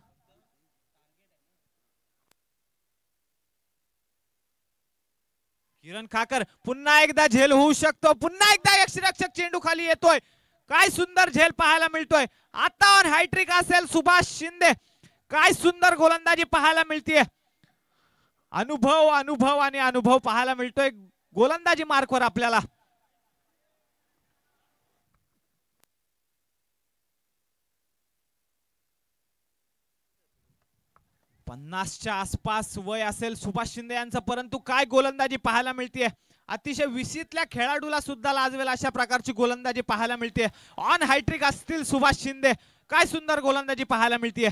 किरण खाकर. पुन्हा एकदा झेल होऊ शकतो. पुन्हा एकदा यष्टीरक्षक चेंडू खाली येतोय. काय सुंदर झेल पाहायला मिळतोय. आता ऑन हायट्रिक असेल सुभाष शिंदे. काय सुंदर गोलंदाजी पाहायला मिळते. अनुभव अनुभव आणि अनुभव पाहायला मिळतोय गोलंदाजी मार्कवर आपल्याला. पन्नासच्या आसपास वय असेल सुभाष शिंदे यांचं. परंतु काय गोलंदाजी पाहायला मिळते. अतिशय विशीतल्या खेळाडूला सुद्धा लाजवेल अशा प्रकारची गोलंदाजी पाहायला मिळते. ऑन हायट्रिक असतील सुभाष शिंदे. काय सुंदर गोलंदाजी पाहायला मिळते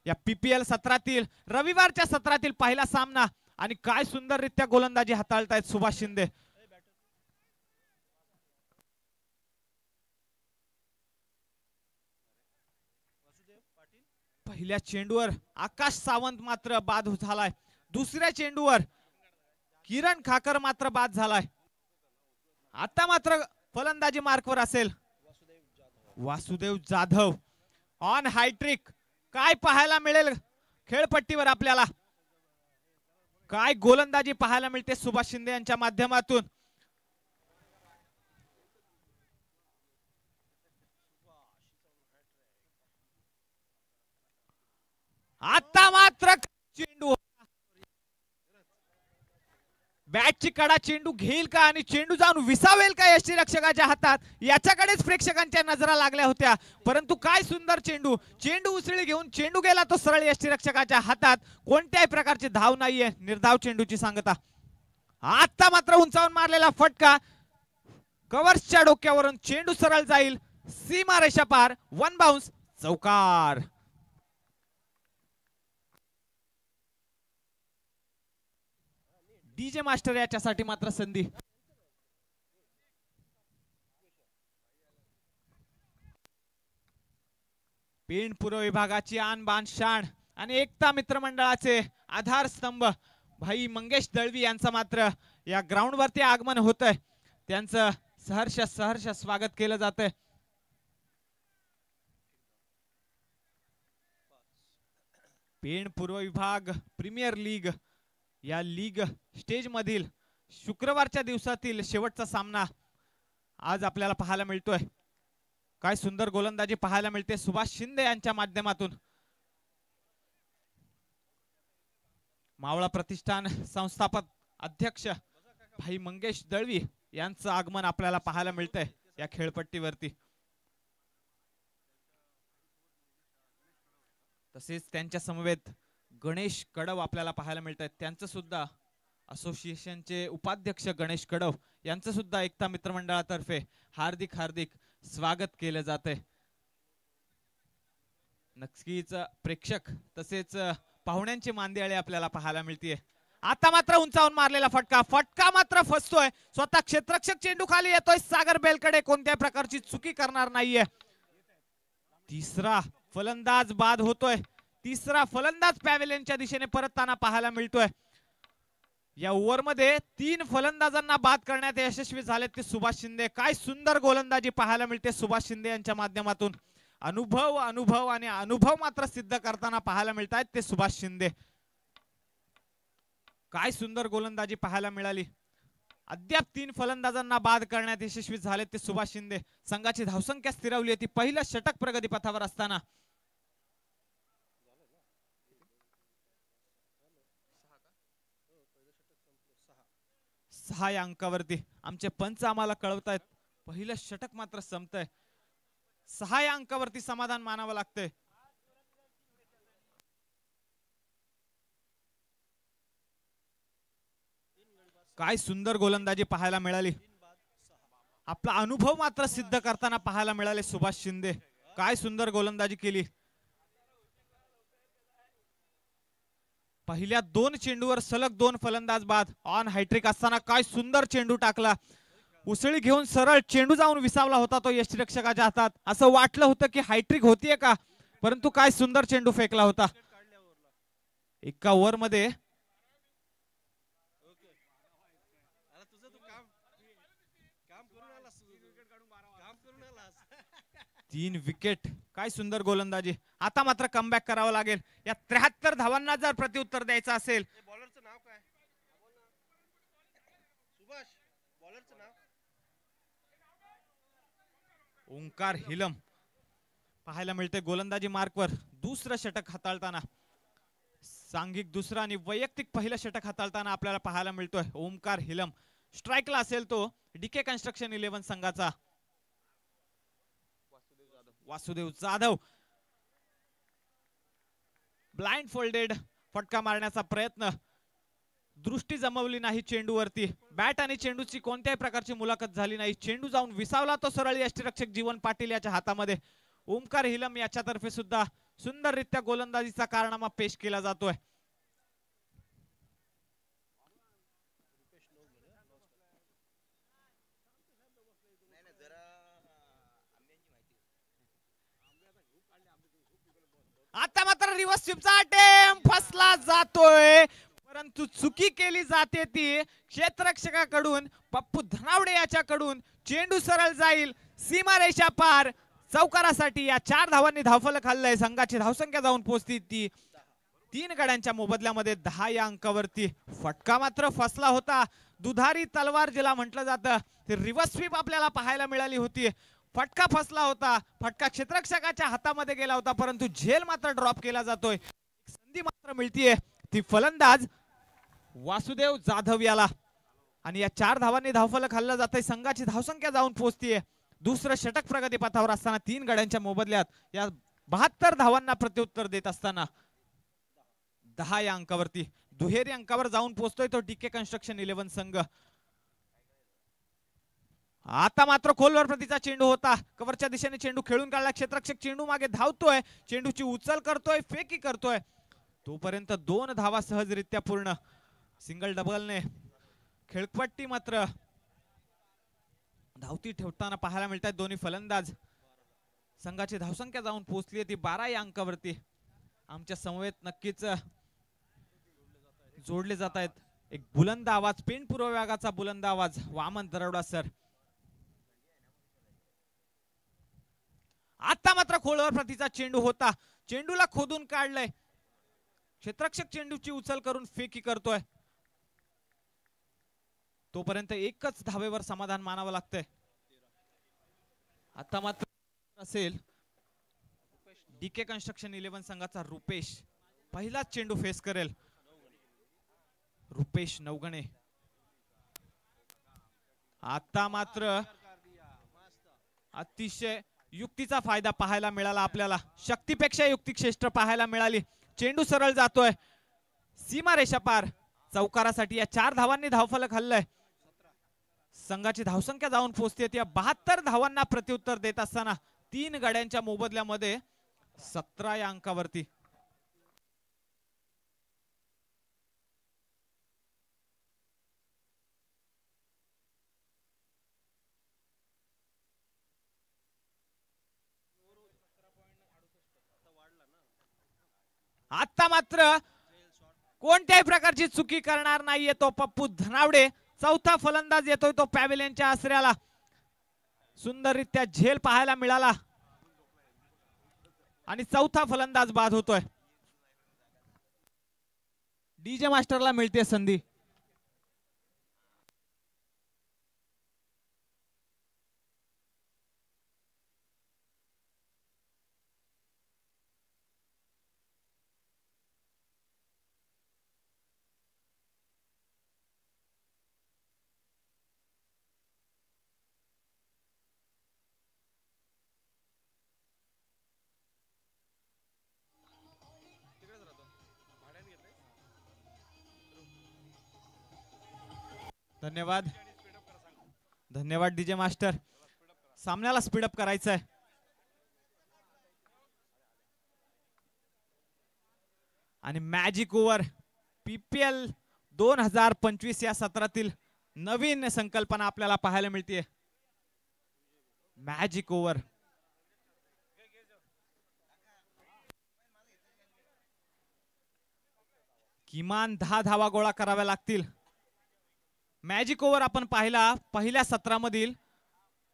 या पीपीएल सत्रातील रविवारच्या सत्रातील पहिला सामना. आणि काय सुंदररित्या गोलंदाजी हाताळतायत सुभाष शिंदे. पहिल्या चेंडूवर आकाश सावंत मात्र बाद झालाय. दुसऱ्या चेंडूवर किरण खाकर मात्र बाद झालाय. आता मात्र फलंदाजी मार्कवर असेल वासुदेव जाधव. On hat-trick. काय पाहायला मिळेल खेळपट्टीवर आपल्याला. काय गोलंदाजी पाहायला मिळते सुभाष शिंदे यांच्या माध्यमातून. बॅटची कडा चेंडू घेईल का आणि चेंडू जाऊन विसावेल का यष्टीरक्षकाच्या हातात, याच्याकडेच प्रेक्षकांच्या नजरा लागल्या होत्या. परंतु काय सुंदर चेंडू, चेंडू उसळी घेऊन चेंडू गेला तो सरळ यष्टीरक्षकाच्या हातात. कोणत्याही प्रकारची धाव नाहीये, निर्धाव चेंडूची सांगता. आता मात्र उंचावून मारलेला फटका, कव्हर्सच्या डोक्यावरून चेंडू सरळ जाईल सीमारेषा पार. वन बाउन्स, चौकार. डीजे मास्टर याच्यासाठी मात्र संधी. पेण पूर्व विभागाची आन बान शान आणि एकता मित्रमंडळाचे आधारस्तंभ भाई मंगेश दळवी यांचं मात्र या ग्राउंड वरती आगमन होत आहे. त्यांचं सहर्ष स्वागत केलं जात आहे. पेण पूर्व विभाग प्रीमियर लीग या लीग स्टेज मधील शुक्रवारच्या दिवसातील शेवटचा सामना आज आपल्याला पाहायला मिळतोय. काय सुंदर गोलंदाजी पाहायला मिळते सुभाष शिंदे यांच्या माध्यमातून. मावळा प्रतिष्ठान संस्थापक अध्यक्ष भाई मंगेश दळवी यांचं आगमन आपल्याला पाहायला मिळतंय या खेळपट्टीवरती. तसेच त्यांच्या समवेत गणेश कडव आपल्याला पाहायला मिळत आहेत. त्यांचं सुद्धा असोसिएशनचे उपाध्यक्ष गणेश कडव यांचं सुद्धा एकता मित्रमंडळातर्फे हार्दिक स्वागत केलं जात आहे. नक्कीच प्रेक्षक तसेच पाहुण्यांची मांदियाळी आपल्याला पाहायला मिळते. आता मात्र उंचावून मारलेला फटका मात्र फसतोय. स्वतः क्षेत्ररक्षक चेंडू खाली येतोय. सागर बेलकडे कोणत्याही प्रकारची चुकी करणार नाहीये. तिसरा फलंदाज बाद होतोय. तिसरा फलंदाज पॅव्हेलियनच्या दिशेने परतताना पाहायला मिळतोय. या ओव्हर मध्ये 3 फलंदाजांना बाद करण्यात यशस्वी झालेत ते सुभाष शिंदे. काय सुंदर गोलंदाजी पाहायला मिळते सुभाष शिंदे यांच्या माध्यमातून. अनुभव मात्र सिद्ध करताना पाहायला मिळत आहेत ते सुभाष शिंदे. काय सुंदर गोलंदाजी पाहायला मिळाली. अद्याप 3 फलंदाजांना बाद करण्यात यशस्वी झालेत ते सुभाष शिंदे. संघाची धावसंख्या स्थिरावली होती पहिलं षटक प्रगतीपथावर असताना. 6 या अंकावरती आमचे पंच आम्हाला कळवतायत पहिलं षटक मात्र संपतंय. 6 या अंकावरती समाधान मानावं लागतंय. काय सुंदर गोलंदाजी पाहायला मिळाली. आपला अनुभव मात्र सिद्ध करताना पाहायला मिळाले सुभाष शिंदे. काय सुंदर गोलंदाजी केली. पहिल्या 2 चेंडूवर सलग 2 फलंदाज बाद. ऑन हायट्रिक असताना काय सुंदर चेंडू टाकला. उसळी घेऊन सरळ चेंडू जाऊन विसावला होता तो यष्टीरक्षकाच्या हातात. असं वाटलं होतं की हायट्रिक होतीये का, परंतु काय सुंदर चेंडू फेकला होता. एका ओव्हर मध्ये 3 विकेट. काय सुंदर गोलंदाजी. आता मात्र कमबॅक करावं लागेल. या 73 धावांना जर प्रत्युत्तर द्यायचं असेल. बॉलरचं नाव काय? सुभाष, बॉलरचं नाव ओंकार हिलम पाहायला मिळते गोलंदाजी मार्कवर. दुसरं षटक हाताळताना, सांघिक दुसरं आणि वैयक्तिक पहिलं षटक हाताळताना आपल्याला पाहायला मिळतोय ओंकार हिलम. स्ट्राईकला असेल तो डीके कन्स्ट्रक्शन 11 संघाचा वासुदेव जाधव. ब्लाइंड फोल्डेड फटका मारण्याचा प्रयत्न, दृष्टी जमवली नाही चेंडूवरती. बॅट आणि चेंडूची कोणत्याही प्रकारची मुलाखत झाली नाही. चेंडू जाऊन विसावला तो सरळ यष्टीरक्षक जीवन पाटील याच्या हातामध्ये. ओंकार हिलम याच्यातर्फे सुद्धा सुंदररित्या गोलंदाजीचा कारनामा पेश केला जातोय. आता मात्र रिव्हर्स स्वीपचा अटेम्प्ट फसला जातोय, परंतु चुकी केली जाते ती क्षेत्ररक्षकाकडून. पप्पू धनावडे याच्याकडून चेंडू सरळ जाईल सीमारेषा पार चौकारासाठी. या 4 धावांनी धावफलक हल्लंय. संघाची धावसंख्या जाऊन पोहोचती ती 3 गड्यांच्या मोबदल्यामध्ये 10 या अंकावरती. फटका मात्र फसला होता. दुधारी तलवार जिला म्हटलं जातं ते रिव्हर्स स्वीप आपल्याला पाहायला मिळाली होती. फटका फसला होता. फटका क्षेत्ररक्षकाच्या हातामध्ये गेला होता, परंतु झेल मात्र ड्रॉप केला जातोय. संधी मात्र मिळतीये ती फलंदाज वासुदेव जाधव याला. आणि या 4 धावांनी धावफलक हल्ला जात आहे. संघाची धावसंख्या जाऊन पोहोचतीये. दुसरं षटक प्रगतीपथावर असताना 3 गड्यांच्या मोबदल्यात या 72 धावांना प्रत्युत्तर देत असताना 10 या अंकावरती दुहेरी अंकावर जाऊन पोहोचतोय तो डीके कन्स्ट्रक्शन 11 संघ. आता मात्र खोलवर प्रतीचा चेंडू होता. कव्हरच्या दिशेने चेंडू खेळून काढला. क्षेत्ररक्षक चेंडू मागे धावतोय. चेंडूची उचल करतोय, फेकी करतोय. तोपर्यंत 2 धावा सहजरित्या पूर्ण. सिंगल डबलने खेळपट्टी मात्र धावती ठेवताना पाहायला मिळतात दोन्ही फलंदाज. संघाची धावसंख्या जाऊन पोहोचली ती 12 या अंकावरती. आमच्या समवेत नक्कीच जोडले जात आहेत. एक बुलंद आवाज, पेन पूर्व विभागाचा बुलंद आवाज वामन दरवडा सर. आता मात्र खोलवर प्रतीचा चेंडू होता. चेंडूला खोदून काढलंय. क्षेत्ररक्षक चेंडूची उचल करून फेकी करतोय. तोपर्यंत एकच धावेवर समाधान मानावं लागतंय. आता मात्र असेल डीके कन्स्ट्रक्शन 11 संघाचा रुपेश. पहिलाच चेंडू फेस करेल रुपेश नवगणे. आता मात्र अतिशय युक्तीचा फायदा पाहायला मिळाला आपल्याला. शक्तीपेक्षा युक्ती श्रेष्ठ पाहायला मिळाली. चेंडू सरळ जातोय सीमारेषा पार. चौकारासाठी या 4 धावांनी धावफलक हल्लंय. संघाची धावसंख्या जाऊन पोहोचते या 72 धावांना प्रत्युत्तर देत असताना 3 गड्यांच्या मोबदल्यामध्ये 17 या अंकावरती. आता मात्र कोणत्याही प्रकारची चुकी करणार नाहीये तो पप्पू धनावडे. चौथा फलंदाज येतोय तो पॅव्हिलियनच्या आसऱ्याला. सुंदररित्या झेल पाहायला मिळाला आणि चौथा फलंदाज बाद होतोय. डीजे मास्टरला मिळते संधी. धन्यवाद धन्यवाद डीजे मास्टर. सामन्याला स्पीडअप करायचं आहे. आणि मॅजिक ओव्हर पीपीएल 2025 या सत्रातील नवीन संकल्पना आपल्याला पाहायला मिळते. Magic over. किमान 10 धावा गोळा कराव्या लागतील. मॅजिक ओव्हर आपण पाहिला पहिल्या सत्रामधील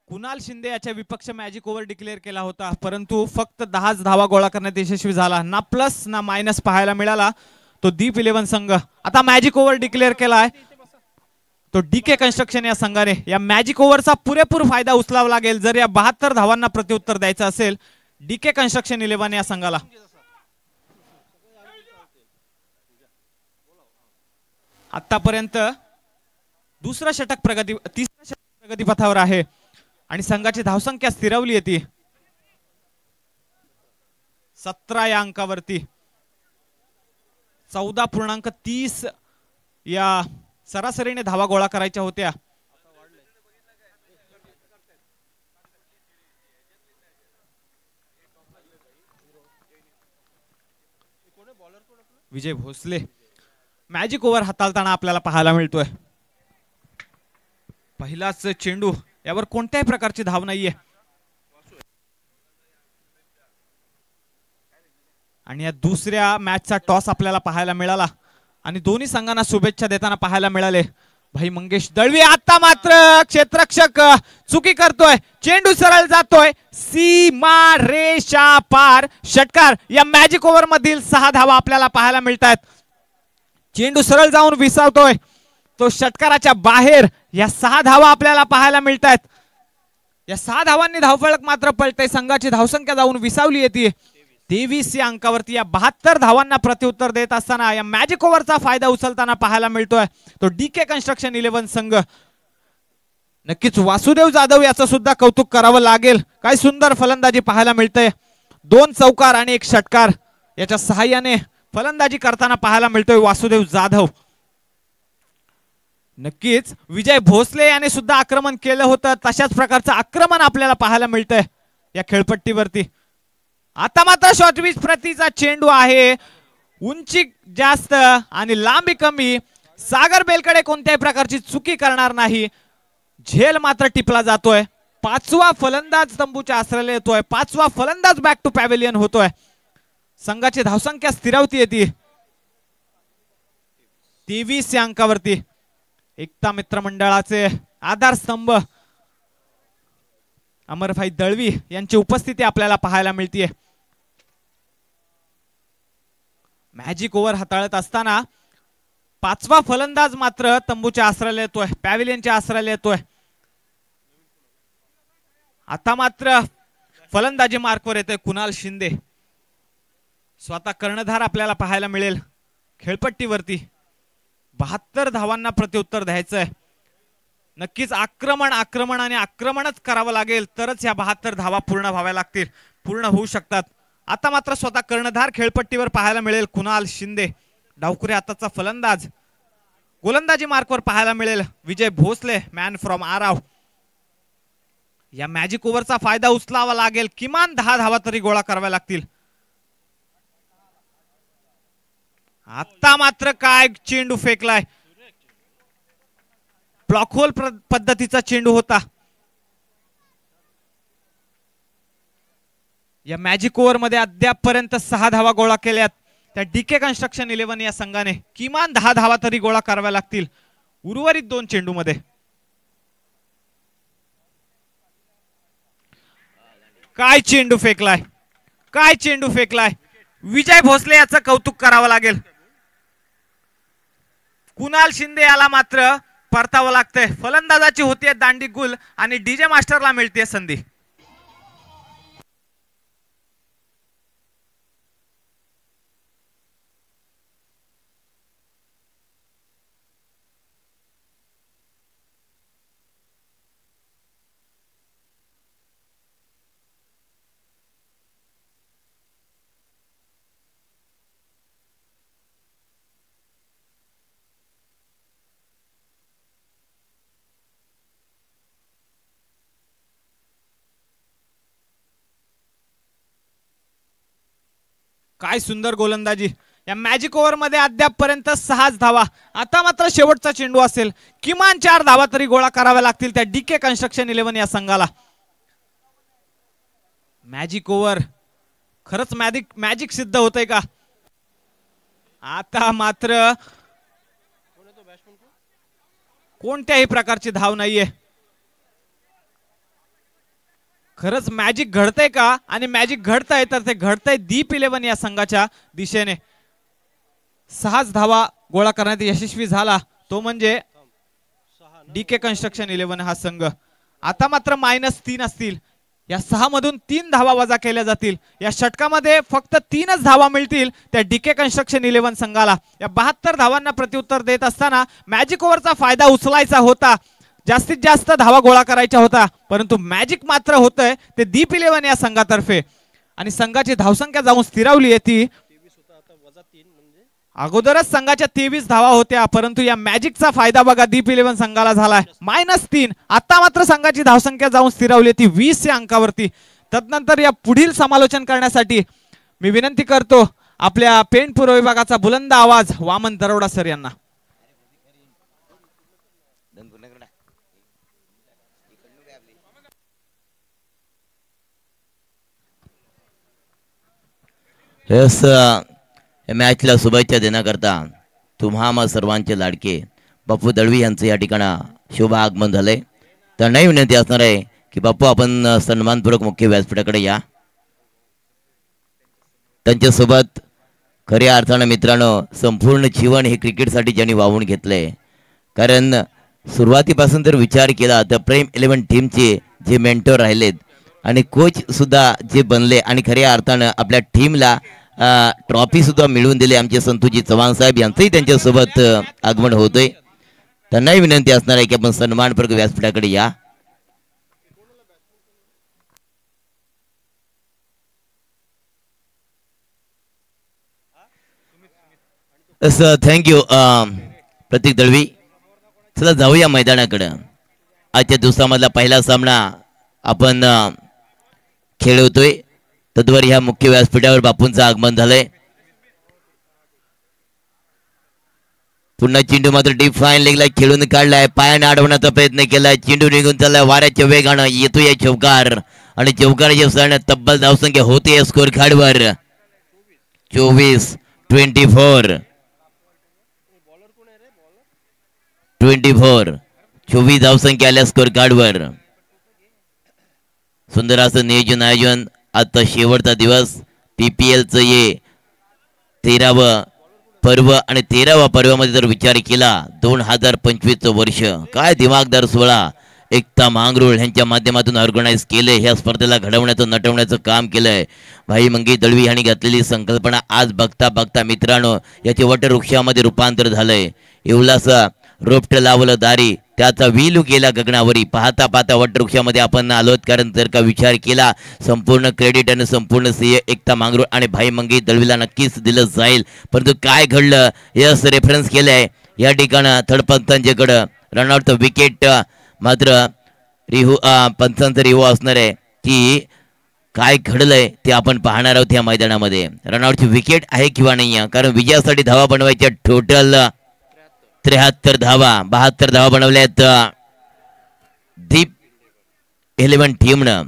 कुणाल शिंदे याच्या विपक्ष मॅजिक ओव्हर डिक्लेअर केला होता, परंतु फक्त 10 धावा गोळा करण्यात यशस्वी झाला. ना प्लस ना मायनस पाहायला मिळाला तो दीप 11 संघ. आता मॅजिक ओव्हर डिक्लेअर केलाय तो डीके कन्स्ट्रक्शन या संघाने. या मॅजिक ओव्हरचा पुरेपूर फायदा उचलावा लागेल जर या 72 धावांना प्रत्युत्तर द्यायचं असेल डीके कन्स्ट्रक्शन 11 या संघाला. आतापर्यंत तिसरं षटक प्रगतीपथावर आहे आणि संघाची धावसंख्या स्थिरवली आहे ती 17 या अंकावरती. 14.30 या सरासरीने धावा गोळा करायच्या होत्या. विजय भोसले मॅजिक ओव्हर हाताळताना आपल्याला पाहायला मिळतोय. पहिलाच चेंडू यावर कोणत्याही प्रकारची धाव नाहीये आणि या दुसऱ्या मॅचचा टॉस आपल्याला पाहायला मिळाला आणि दोन्ही संघांना शुभेच्छा देताना पाहायला मिळाले भाई मंगेश दळवी. आता मात्र क्षेत्ररक्षक चुकी करतोय. चेंडू सरळ जातोय सीमा रेषा पार. षटकार. या मॅजिक ओव्हर मधील 6 धावा आपल्याला पाहायला मिळतात. चेंडू सरळ जाऊन विसावतोय तो षटकाराच्या बाहेर. या 6 धावा आपल्याला पाहायला मिळतात. या 6 धावांनी धावफलक मात्र पलटय. संघाची धावसंख्या जाऊन विसावली येते 23 या अंकावरती या 72 धावांना प्रत्युत्तर देत असताना या मॅजिक ओव्हरचा फायदा उचलताना पाहायला मिळतोय तो डीके कन्स्ट्रक्शन 11 संघ. नक्कीच वासुदेव जाधव याचं सुद्धा कौतुक करावं लागेल. काय सुंदर फलंदाजी पाहायला मिळते. 2 चौकार आणि 1 षटकार याच्या सहाय्याने फलंदाजी करताना पाहायला मिळतोय वासुदेव जाधव. नक्कीच विजय भोसले याने सुद्धा आक्रमण केलं होतं. तशाच प्रकारचं आक्रमण आपल्याला पाहायला मिळतंय या खेळपट्टीवरती. आता मात्र शॉर्ट पिच प्रतीचा चेंडू आहे. उंची जास्त आणि लांबी कमी. सागर बेलकडे कोणत्याही प्रकारची चुकी करणार नाही. झेल मात्र टिपला जातोय. 5वा फलंदाज तंबूच्या आश्रयाला येतोय. 5वा फलंदाज बॅक टू पॅव्हिलियन होतोय. संघाची धावसंख्या स्थिरावती येते 23 या अंकावरती. एकता मित्रमंडळाचे आधारस्तंभ अमरभाई दळवी यांची उपस्थिती आपल्याला पाहायला मिळते. मॅजिक ओव्हर हाताळत असताना 5वा फलंदाज मात्र तंबूच्या आश्रयाला येतोय. पॅव्हिलियनच्या आश्रयाला येतोय. आता मात्र फलंदाजी मार्कवर येतोय कुणाल शिंदे. स्वतः कर्णधार आपल्याला पाहायला मिळेल खेळपट्टीवरती. 72 धावांना प्रत्युत्तर द्यायचंय. नक्कीच आक्रमण आक्रमण आणि आक्रमणच करावं लागेल तरच या 72 धावा पूर्ण व्हाव्या लागतील. पूर्ण होऊ शकतात. आता मात्र स्वतः कर्णधार खेळपट्टीवर पाहायला मिळेल कुणाल शिंदे. डावखुरे आताचा फलंदाज. गोलंदाजी मार्कवर पाहायला मिळेल विजय भोसले मॅन फ्रॉम आराव. या मॅजिक ओव्हरचा फायदा उचलावा लागेल. किमान 10 धावा तरी गोळा कराव्या लागतील. आता मात्र काय चेंडू फेकलाय. ब्लॉक होल पद्धतीचा चेंडू होता. या मॅजिक ओव्हर मध्ये अद्यापपर्यंत 6 धावा गोळा केल्यात त्या डीके कन्स्ट्रक्शन 11 या संघाने. किमान 10 धावा तरी गोळा कराव्या लागतील उर्वरित 2 चेंडू मध्ये. काय चेंडू फेकलाय. काय चेंडू फेकलाय. विजय भोसले याचं कौतुक करावं लागेल. कुणाल शिंदे याला मात्र परतावं लागतंय. फलंदाजाची होतीये दांडी गुल आणि डीजे मास्टरला मिळते संधी. काय सुंदर गोलंदाजी. या मॅजिक ओव्हर मध्ये अद्यापपर्यंत 6 धावा. आता मात्र शेवटचा चेंडू असेल. किमान 4 धावा तरी गोळा कराव्या लागतील त्या डीके कन्स्ट्रक्शन 11 या संघाला. मॅजिक ओव्हर खरंच मॅजिक सिद्ध होतंय का. आता मात्र कोणत्याही प्रकारची धाव नाहीये. खरंच मॅजिक घडतंय का. आणि मॅजिक घडतंय तर ते घडतंय दीप 11 या संघाच्या दिशेने. 6 धावा गोळा करण्यात यशस्वी झाला तो म्हणजे डीके कन्स्ट्रक्शन 11 हा संघ. आता मात्र -3 असतील. या 6 मधून 3 धावा वजा केल्या जातील. या षटकामध्ये फक्त 3च धावा मिळतील त्या डीके कन्स्ट्रक्शन 11 संघाला. या 72 धावांना प्रत्युत्तर देत असताना मॅजिक ओव्हरचा फायदा उचलायचा होता. जास्तीत जास्त धावा गोळा करायचा होता. परंतु मॅजिक मात्र होतंय ते दीप 11 या संघातर्फे. आणि संघाची धावसंख्या जाऊन स्थिरावली आहे ती. अगोदरच संघाच्या 23 धावा होत्या परंतु या मॅजिकचा फायदा बघा दीप 11 संघाला झालाय -3. आता मात्र संघाची धावसंख्या जाऊन स्थिरावली ती 20 या अंकावरती. तदनंतर या पुढील समालोचन करण्यासाठी मी विनंती करतो आपल्या पेंट पूर्व विभागाचा बुलंद आवाज वामन दरोडा सर यांना. मॅचला शुभेच्छा देण्याकरता तुम्हा सर्वांचे लाडके बापू दळवी यांचं या ठिकाणा शुभ आगमन झालंय. तर नाही विनंती असणार आहे की बापू आपण सन्मानपूर्वक मुख्य व्यासपीठाकडे या. त्यांच्यासोबत खऱ्या अर्थानं मित्रांनो संपूर्ण जीवन हे क्रिकेटसाठी ज्यांनी वाहून घेतलंय. कारण सुरुवातीपासून जर विचार केला तर प्रेम 11 टीमचे जे मेंटर राहिलेत आणि कोच सुद्धा जे बनले आणि खऱ्या अर्थानं आपल्या टीमला ट्रॉफी सुद्धा मिळवून दिली आमचे संतोषजी चव्हाण साहेब यांचंही त्यांच्यासोबत आगमन होतोय. त्यांनाही विनंती असणार आहे की आपण सन्मानपूर्वक व्यासपीठाकडे या. थँक्यू प्रतीक दळवी. चला जाऊया मैदानाकडं. आजच्या दिवसामधला पहिला सामना आपण खेळवतोय. तद्वारी ह्या मुख्य व्यासपीठावर बापूंचं आगमन झालंय. पुन्हा चेंडू मात्र डीप फाईन लेगला खेळून काढलाय. पायाने अडवण्याचा प्रयत्न केलाय. चेंडू निघून चाललाय वाऱ्याच्या वेगानं. येतोय चौकार आणि चौकाराच्या सहाय्याने तब्बल धावसंख्या होते स्कोर कार्डवर 24-24. 24 धावसंख्या आल्या स्कोर कार्डवर. सुंदर असं नियोजन आयोजन. आता शेवटचा दिवस PPLचं ये 13वं पर्व आणि 13व्या पर्वामध्ये जर विचार केला 2025चं वर्ष काय दिमागदार सोहळा एकता मांगरूळ यांच्या माध्यमातून ऑर्गनाईज केले. ह्या स्पर्धेला घडवण्याचं नटवण्याचं काम केलंय भाई मंगी दळवी यांनी घातलेली संकल्पना आज बघता बघता मित्रांनो याचे वटवृक्षामध्ये रूपांतर झालंय. एवढासा रोपट लावलं दारी त्याचा विलू केला गगनावरी. पाहता पाहता वटवृक्षामध्ये आपण आलोत. कारण जर का विचार केला संपूर्ण क्रेडिट आणि संपूर्ण श्रेय एकता मांगरूळ आणि भाई मंगी दळवीला नक्कीच दिलं जाईल. परंतु काय घडलं यस रेफरन्स केलंय या ठिकाणं थर्ड पंचांच्याकडं. रनआउटचं विकेट मात्र रिहू पंचांचं रिहू असणार आहे की काय घडलंय ते आपण पाहणार आहोत या मैदानामध्ये. रनआउटची विकेट आहे किंवा नाही आहे. कारण विजयासाठी धावा बनवायच्या टोटल 73 धावा 72 धावा बनवल्यात दीप 11 टीमनं.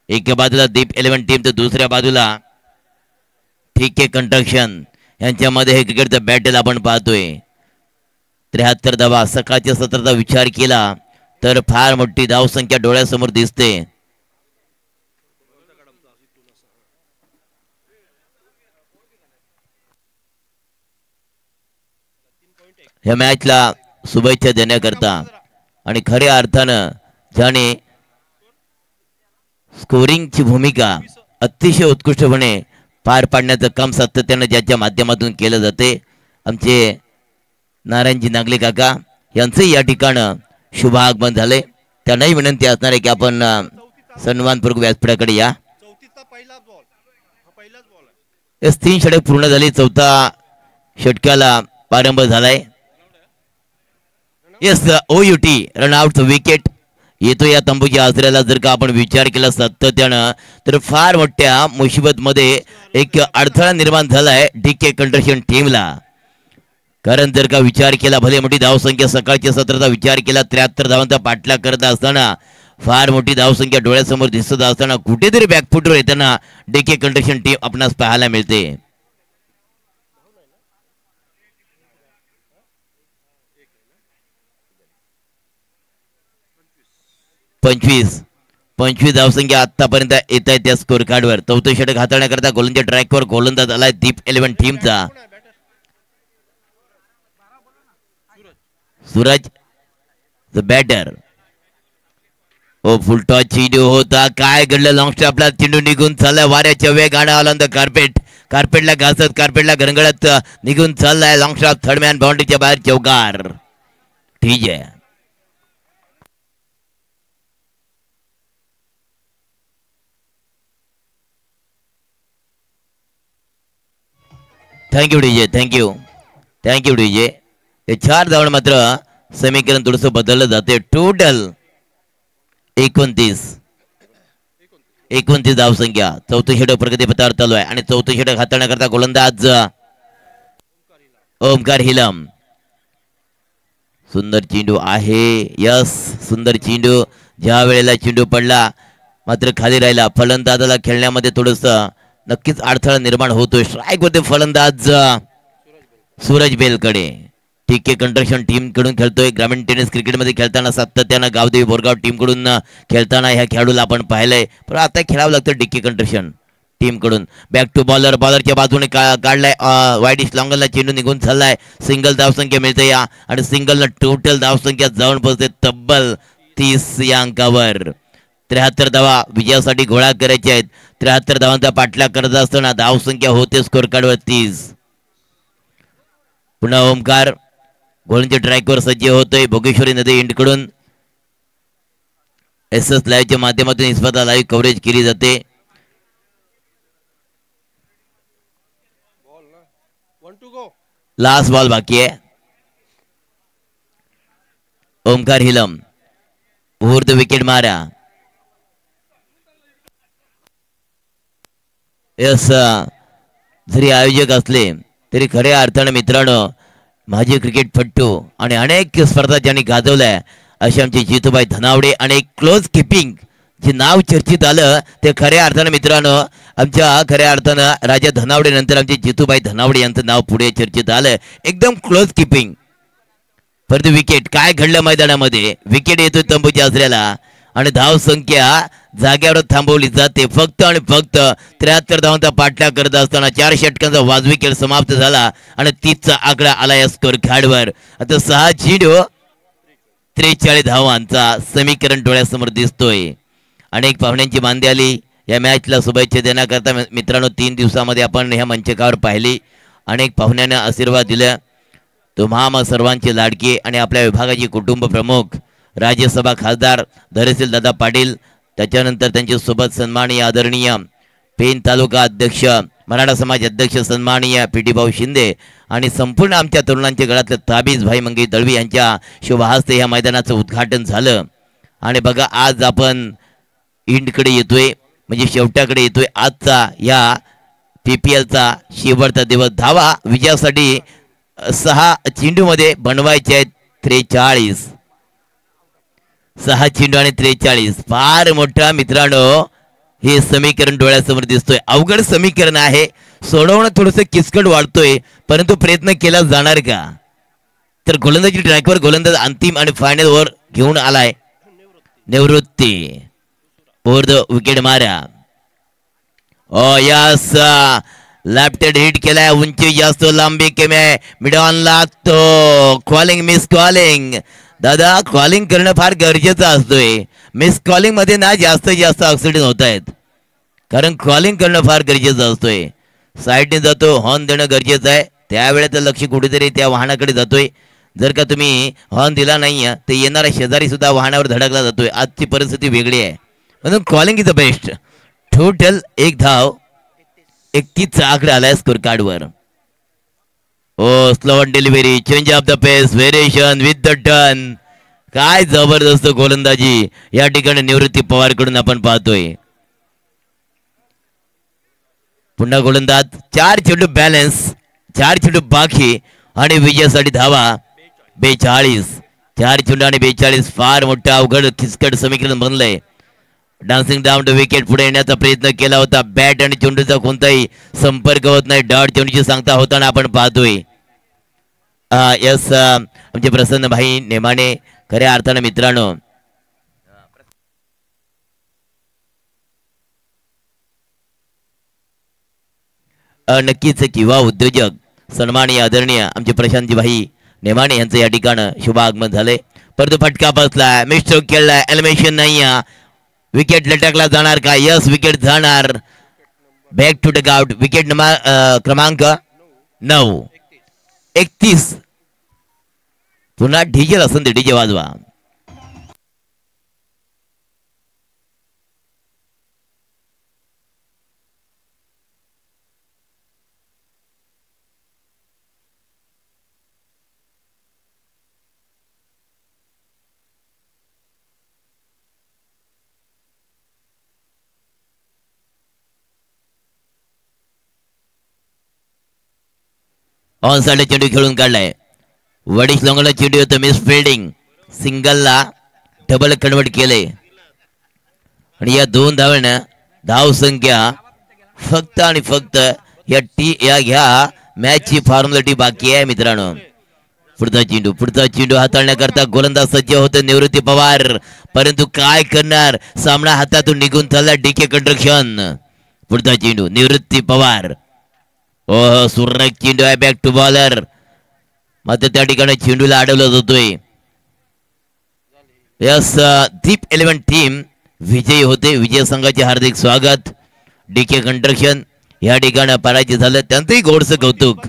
एका बाजूला दीप 11 टीम तर दुसऱ्या बाजूला ठीके कंस्ट्रक्शन यांच्यामध्ये हे क्रिकेटचं बॅटल आपण पाहतोय. 73 धावा. सकाळच्या सत्राचा विचार केला तर फार मोठी धावसंख्या डोळ्यासमोर दिसते. या मॅचला शुभेच्छा देण्याकरता आणि खऱ्या अर्थानं ज्याने स्कोरिंगची भूमिका अतिशय उत्कृष्टपणे पार पाडण्याचं काम सातत्यानं ज्याच्या माध्यमातून केलं जाते आमचे नारायणजी नागले काका यांचंही या ठिकाणं शुभ आगमन झाले. त्यांनाही विनंती असणार आहे की आपण सन्मानपूर्वक व्यासपीठाकडे या. 3 षटक पूर्ण झाली. 4था षटकाला प्रारंभ झालाय. येस OUT रनआउट विकेट येतो या तंबूच्या आसऱ्याला. जर का आपण विचार केला सातत्यानं तर फार मोठ्या मुसीबत मध्ये एक अडथळा निर्माण झालाय DK कंस्ट्रक्शन टीमला. कारण जर का विचार केला भले मोठी धावसंख्या सकाळच्या सत्राचा विचार केला 73 धावांचा पाठलाग करत असताना फार मोठी धावसंख्या डोळ्यासमोर दिसत असताना कुठेतरी बॅकफुटवर येताना DK कंस्ट्रक्शन टीम आपणास पाहायला मिळते. 25 धावसंख्या आतापर्यंत येत आहे त्या स्कोर कार्डवर. 4थं षटक हाताळण्याकरता गोलंदाज ट्रॅकवर गोलंदाज आलाय दीप 11 टीमचा. Suraj the batter. ओ फुलटॉस चेंडू होता. काय घडलं लॉंग स्टॉपला चेंडू निघून चाललाय वाऱ्याच्या वेगानं आला कार्पेटला घासत कार्पेटला घरंगळत निघून चाललाय. लॉंग स्टॉप थर्ड मॅन बाउंड्रीच्या बाहेर चौकार. ठीक आहे. Thank you DJ. Thank you DJ. हे 4 धावण मात्र समीकरण थोडंसं बदललं जाते. टोटल 29 धावसंख्या. 4थं षटक प्रगती पथावर चालू आहे आणि 4थं षटक हाताळण्याकरता गोलंदाज ओमकार हिलम. सुंदर चेंडू आहे. यस सुंदर चेंडू. ज्या वेळेला चेंडू पडला मात्र खाली राहिला. फलंदाजाला खेळण्यामध्ये थोडस नक्कीच अडथळा निर्माण होतोय. स्ट्राईक होते फलंदाज सूरज बेलकडे. TK कंस्ट्रक्शन टीम कडून खेळतोय. ग्रामीण टेनिस क्रिकेटमध्ये खेळताना सातत्यानं गावदेवी बोरगाव टीम कडून खेळताना ह्या खेळाडूला आपण पाहिलंय. पण आता खेळावं लागतं DK कंस्ट्रक्शन टीम कडून. बॅक टू बॉलरच्या बाजूने काढलाय वाईडिश लॉंगलला चेंडू निघून चाललाय. सिंगल धावसंख्या मिळते या आणि सिंगलनं टोटल धावसंख्या जाऊन पोहोचते तब्बल 30 या अंकावर. 73 धावा विजयासाठी गोळा करायचे आहेत. 73 धावांचा पाठलाग करत असताना धावसंख्या होते स्कोर कार्डवर 30. पुन्हा ओमकार गोलंदाजी ट्रॅकवर सज्ज होतोय. भोगेश्वरी नदी इंडकडून SS लाईव्हच्या माध्यमातून ही स्पर्धा लाईव्ह कव्हरेज केली जाते. बॉल ना 1 to go. लास्ट बॉल बाकी आहे. ओमकार हिलम ऊर्ध विकेट मारा. यस जरी आयोजक असले तरी खऱ्या अर्थानं मित्रांनो माझे क्रिकेटपट्टू आणि अनेक स्पर्धा ज्यांनी गाजवल्या असे आमचे जितूबाई धनावडे आणि क्लोज किपिंग जे नाव चर्चित आलं ते खऱ्या अर्थानं मित्रांनो आमच्या खऱ्या अर्थानं राजा धनावडे नंतर आमचे जितूबाई धनावडे यांचं नाव पुढे चर्चेत आलं. एकदम क्लोज किपिंग. परंतु विकेट काय घडलं मैदानामध्ये. विकेट येतोय तंबूच्या आसऱ्याला आणि धाव संख्या जाग्यावर थांबवली जाते. फक्त आणि फक्त 73 धावांचा पाठलाग करत असताना 4 षटकांचा वाजवी खेळ समाप्त झाला आणि 30चा आकडा आला या स्कोर कार्डवर. आता 6 चेंडू 43 धावांचा समीकरण डोळ्यासमोर दिसतोय. अनेक पाहुण्यांची मांदी आली या मॅचला शुभेच्छा देण्याकरता मित्रांनो. 3 दिवसामध्ये आपण ह्या मंचकावर पाहिली. अनेक पाहुण्यांना आशीर्वाद दिला. तुम्हा सर्वांचे लाडके आणि आपल्या विभागाचे कुटुंब प्रमुख राज्यसभा खासदार धैर्यशील दादा पाटील, त्याच्यानंतर त्यांच्या सोबत सन्माननीय आदरणीय पेन तालुका अध्यक्ष मराठा समाज अध्यक्ष सन्माननीय PT भाऊ शिंदे आणि संपूर्ण आमच्या तरुणांच्या गळातले ताबीज भाई मंगई दळवी यांच्या शुभहस्ते या मैदानाचं उद्घाटन झालं. आणि बघा आज आपण इंडकडे येतोय म्हणजे शेवटाकडे येतोय. आजचा या PPLचा शेवटचा दिवस. धावा विजयासाठी 6 चेंडूमध्ये बनवायचे आहेत 43. 6 चेंडू आणि 43. फार मोठा मित्रांनो हे समीकरण डोळ्यासमोर दिसतोय. अवघड समीकरण आहे. सोडवणं थोडंसं किचकट वाढतोय परंतु प्रयत्न केला जाणार का. तर गोलंदाजी ट्रॅकवर गोलंदाज अंतिम आणि फायनल ओव्हर घेऊन आलाय. निवृत्ती ओव्हर द विकेट मारा. ओ यस लेफ्ट हिट केलाय. उंची जास्त लांबी कमी मिडॉनला तो कॉलिंग मिस कॉलिंग. दादा कॉलिंग करणं फार गरजेचं असतोय. मिस कॉलिंग मध्ये ना जास्त ऍक्सिडेंट होत आहेत. कारण कॉलिंग करणं फार गरजेचं असतोय. साईडने जातो हॉर्न देणं गरजेचं आहे. त्यावेळेत लक्ष कुठेतरी त्या वाहनाकडे जातोय. जर का तुम्ही हॉर्न दिला नाही तर येणारा शेजारी सुद्धा वाहनावर धडकला जातोय. आजची परिस्थिती वेगळी आहे म्हणून calling is the best. Total 1 धाव 31चा आकडा आलाय स्कोर कार्डवर. Oh slow delivery change of the pace variation with the turn. काय जबरदस्त गोलंदाजी या ठिकाणी निवृत्ती पवार कडून आपण पाहतोय. पुन्हा गोलंदाज 4 चेंडू बॅलन्स 4 चेंडू बाकी आणि विजयासाठी धावा 42. 4 चेंडू आणि 42. फार मोठा अवघड खिचकट समीकरण बनलंय. डान्सिंग डाऊन द विकेट पुढे येण्याचा प्रयत्न केला होता. बॅट आणि चेंडूचा कोणताही संपर्क होत नाही. डॉट चेंडूची सांगता होताना आपण पाहतोय. यस आमचे प्रसन्न भाई नेमाने खऱ्या अर्थानं मित्रांनो नक्कीच किंवा उद्योजक सन्माननीय आदरणीय आमचे प्रशांतजी भाई नेमाने यांचं या ठिकाणं शुभ आगमन झालंय. परंतु फटका बसलाय. मिस्टर खेळलाय. एलिमिनेशन नाही. विकेट लटकला जाणार का. यस विकेट जाणार. Back to take out. Wicket क्रमांक 9 31. पुन्हा डीजे असेल ते डीजे वाजवा. ऑन साइड चेंडू खेळून काढलाय. वडीस लोंगला चेंडू होतं. Miss fielding. सिंगलला डबल कन्वर्ट केले आणि या 2 धावांना धाव संख्या फक्त आणि फक्त या घ्या मॅचची फॉर्मॅलिटी बाकी आहे मित्रांनो. पुढचा चेंडू हाताळण्याकरता गोलंदाज सज्ज होते निवृत्ती पवार. परंतु काय करणार. सामना हातातून निघून चालला DK कंस्ट्रक्शन. पुढचा चेंडू निवृत्ती पवार. ओह सुरेख चेंडू आहे. Back to bowler. मात्र त्या ठिकाणी चेंडूला अडवला जातोय. यस दीप 11 टीम विजयी होते. विजय संघाचे हार्दिक स्वागत. DK कंस्ट्रक्शन या ठिकाणी पराजय झालं त्यांचंही गोडसं कौतुक.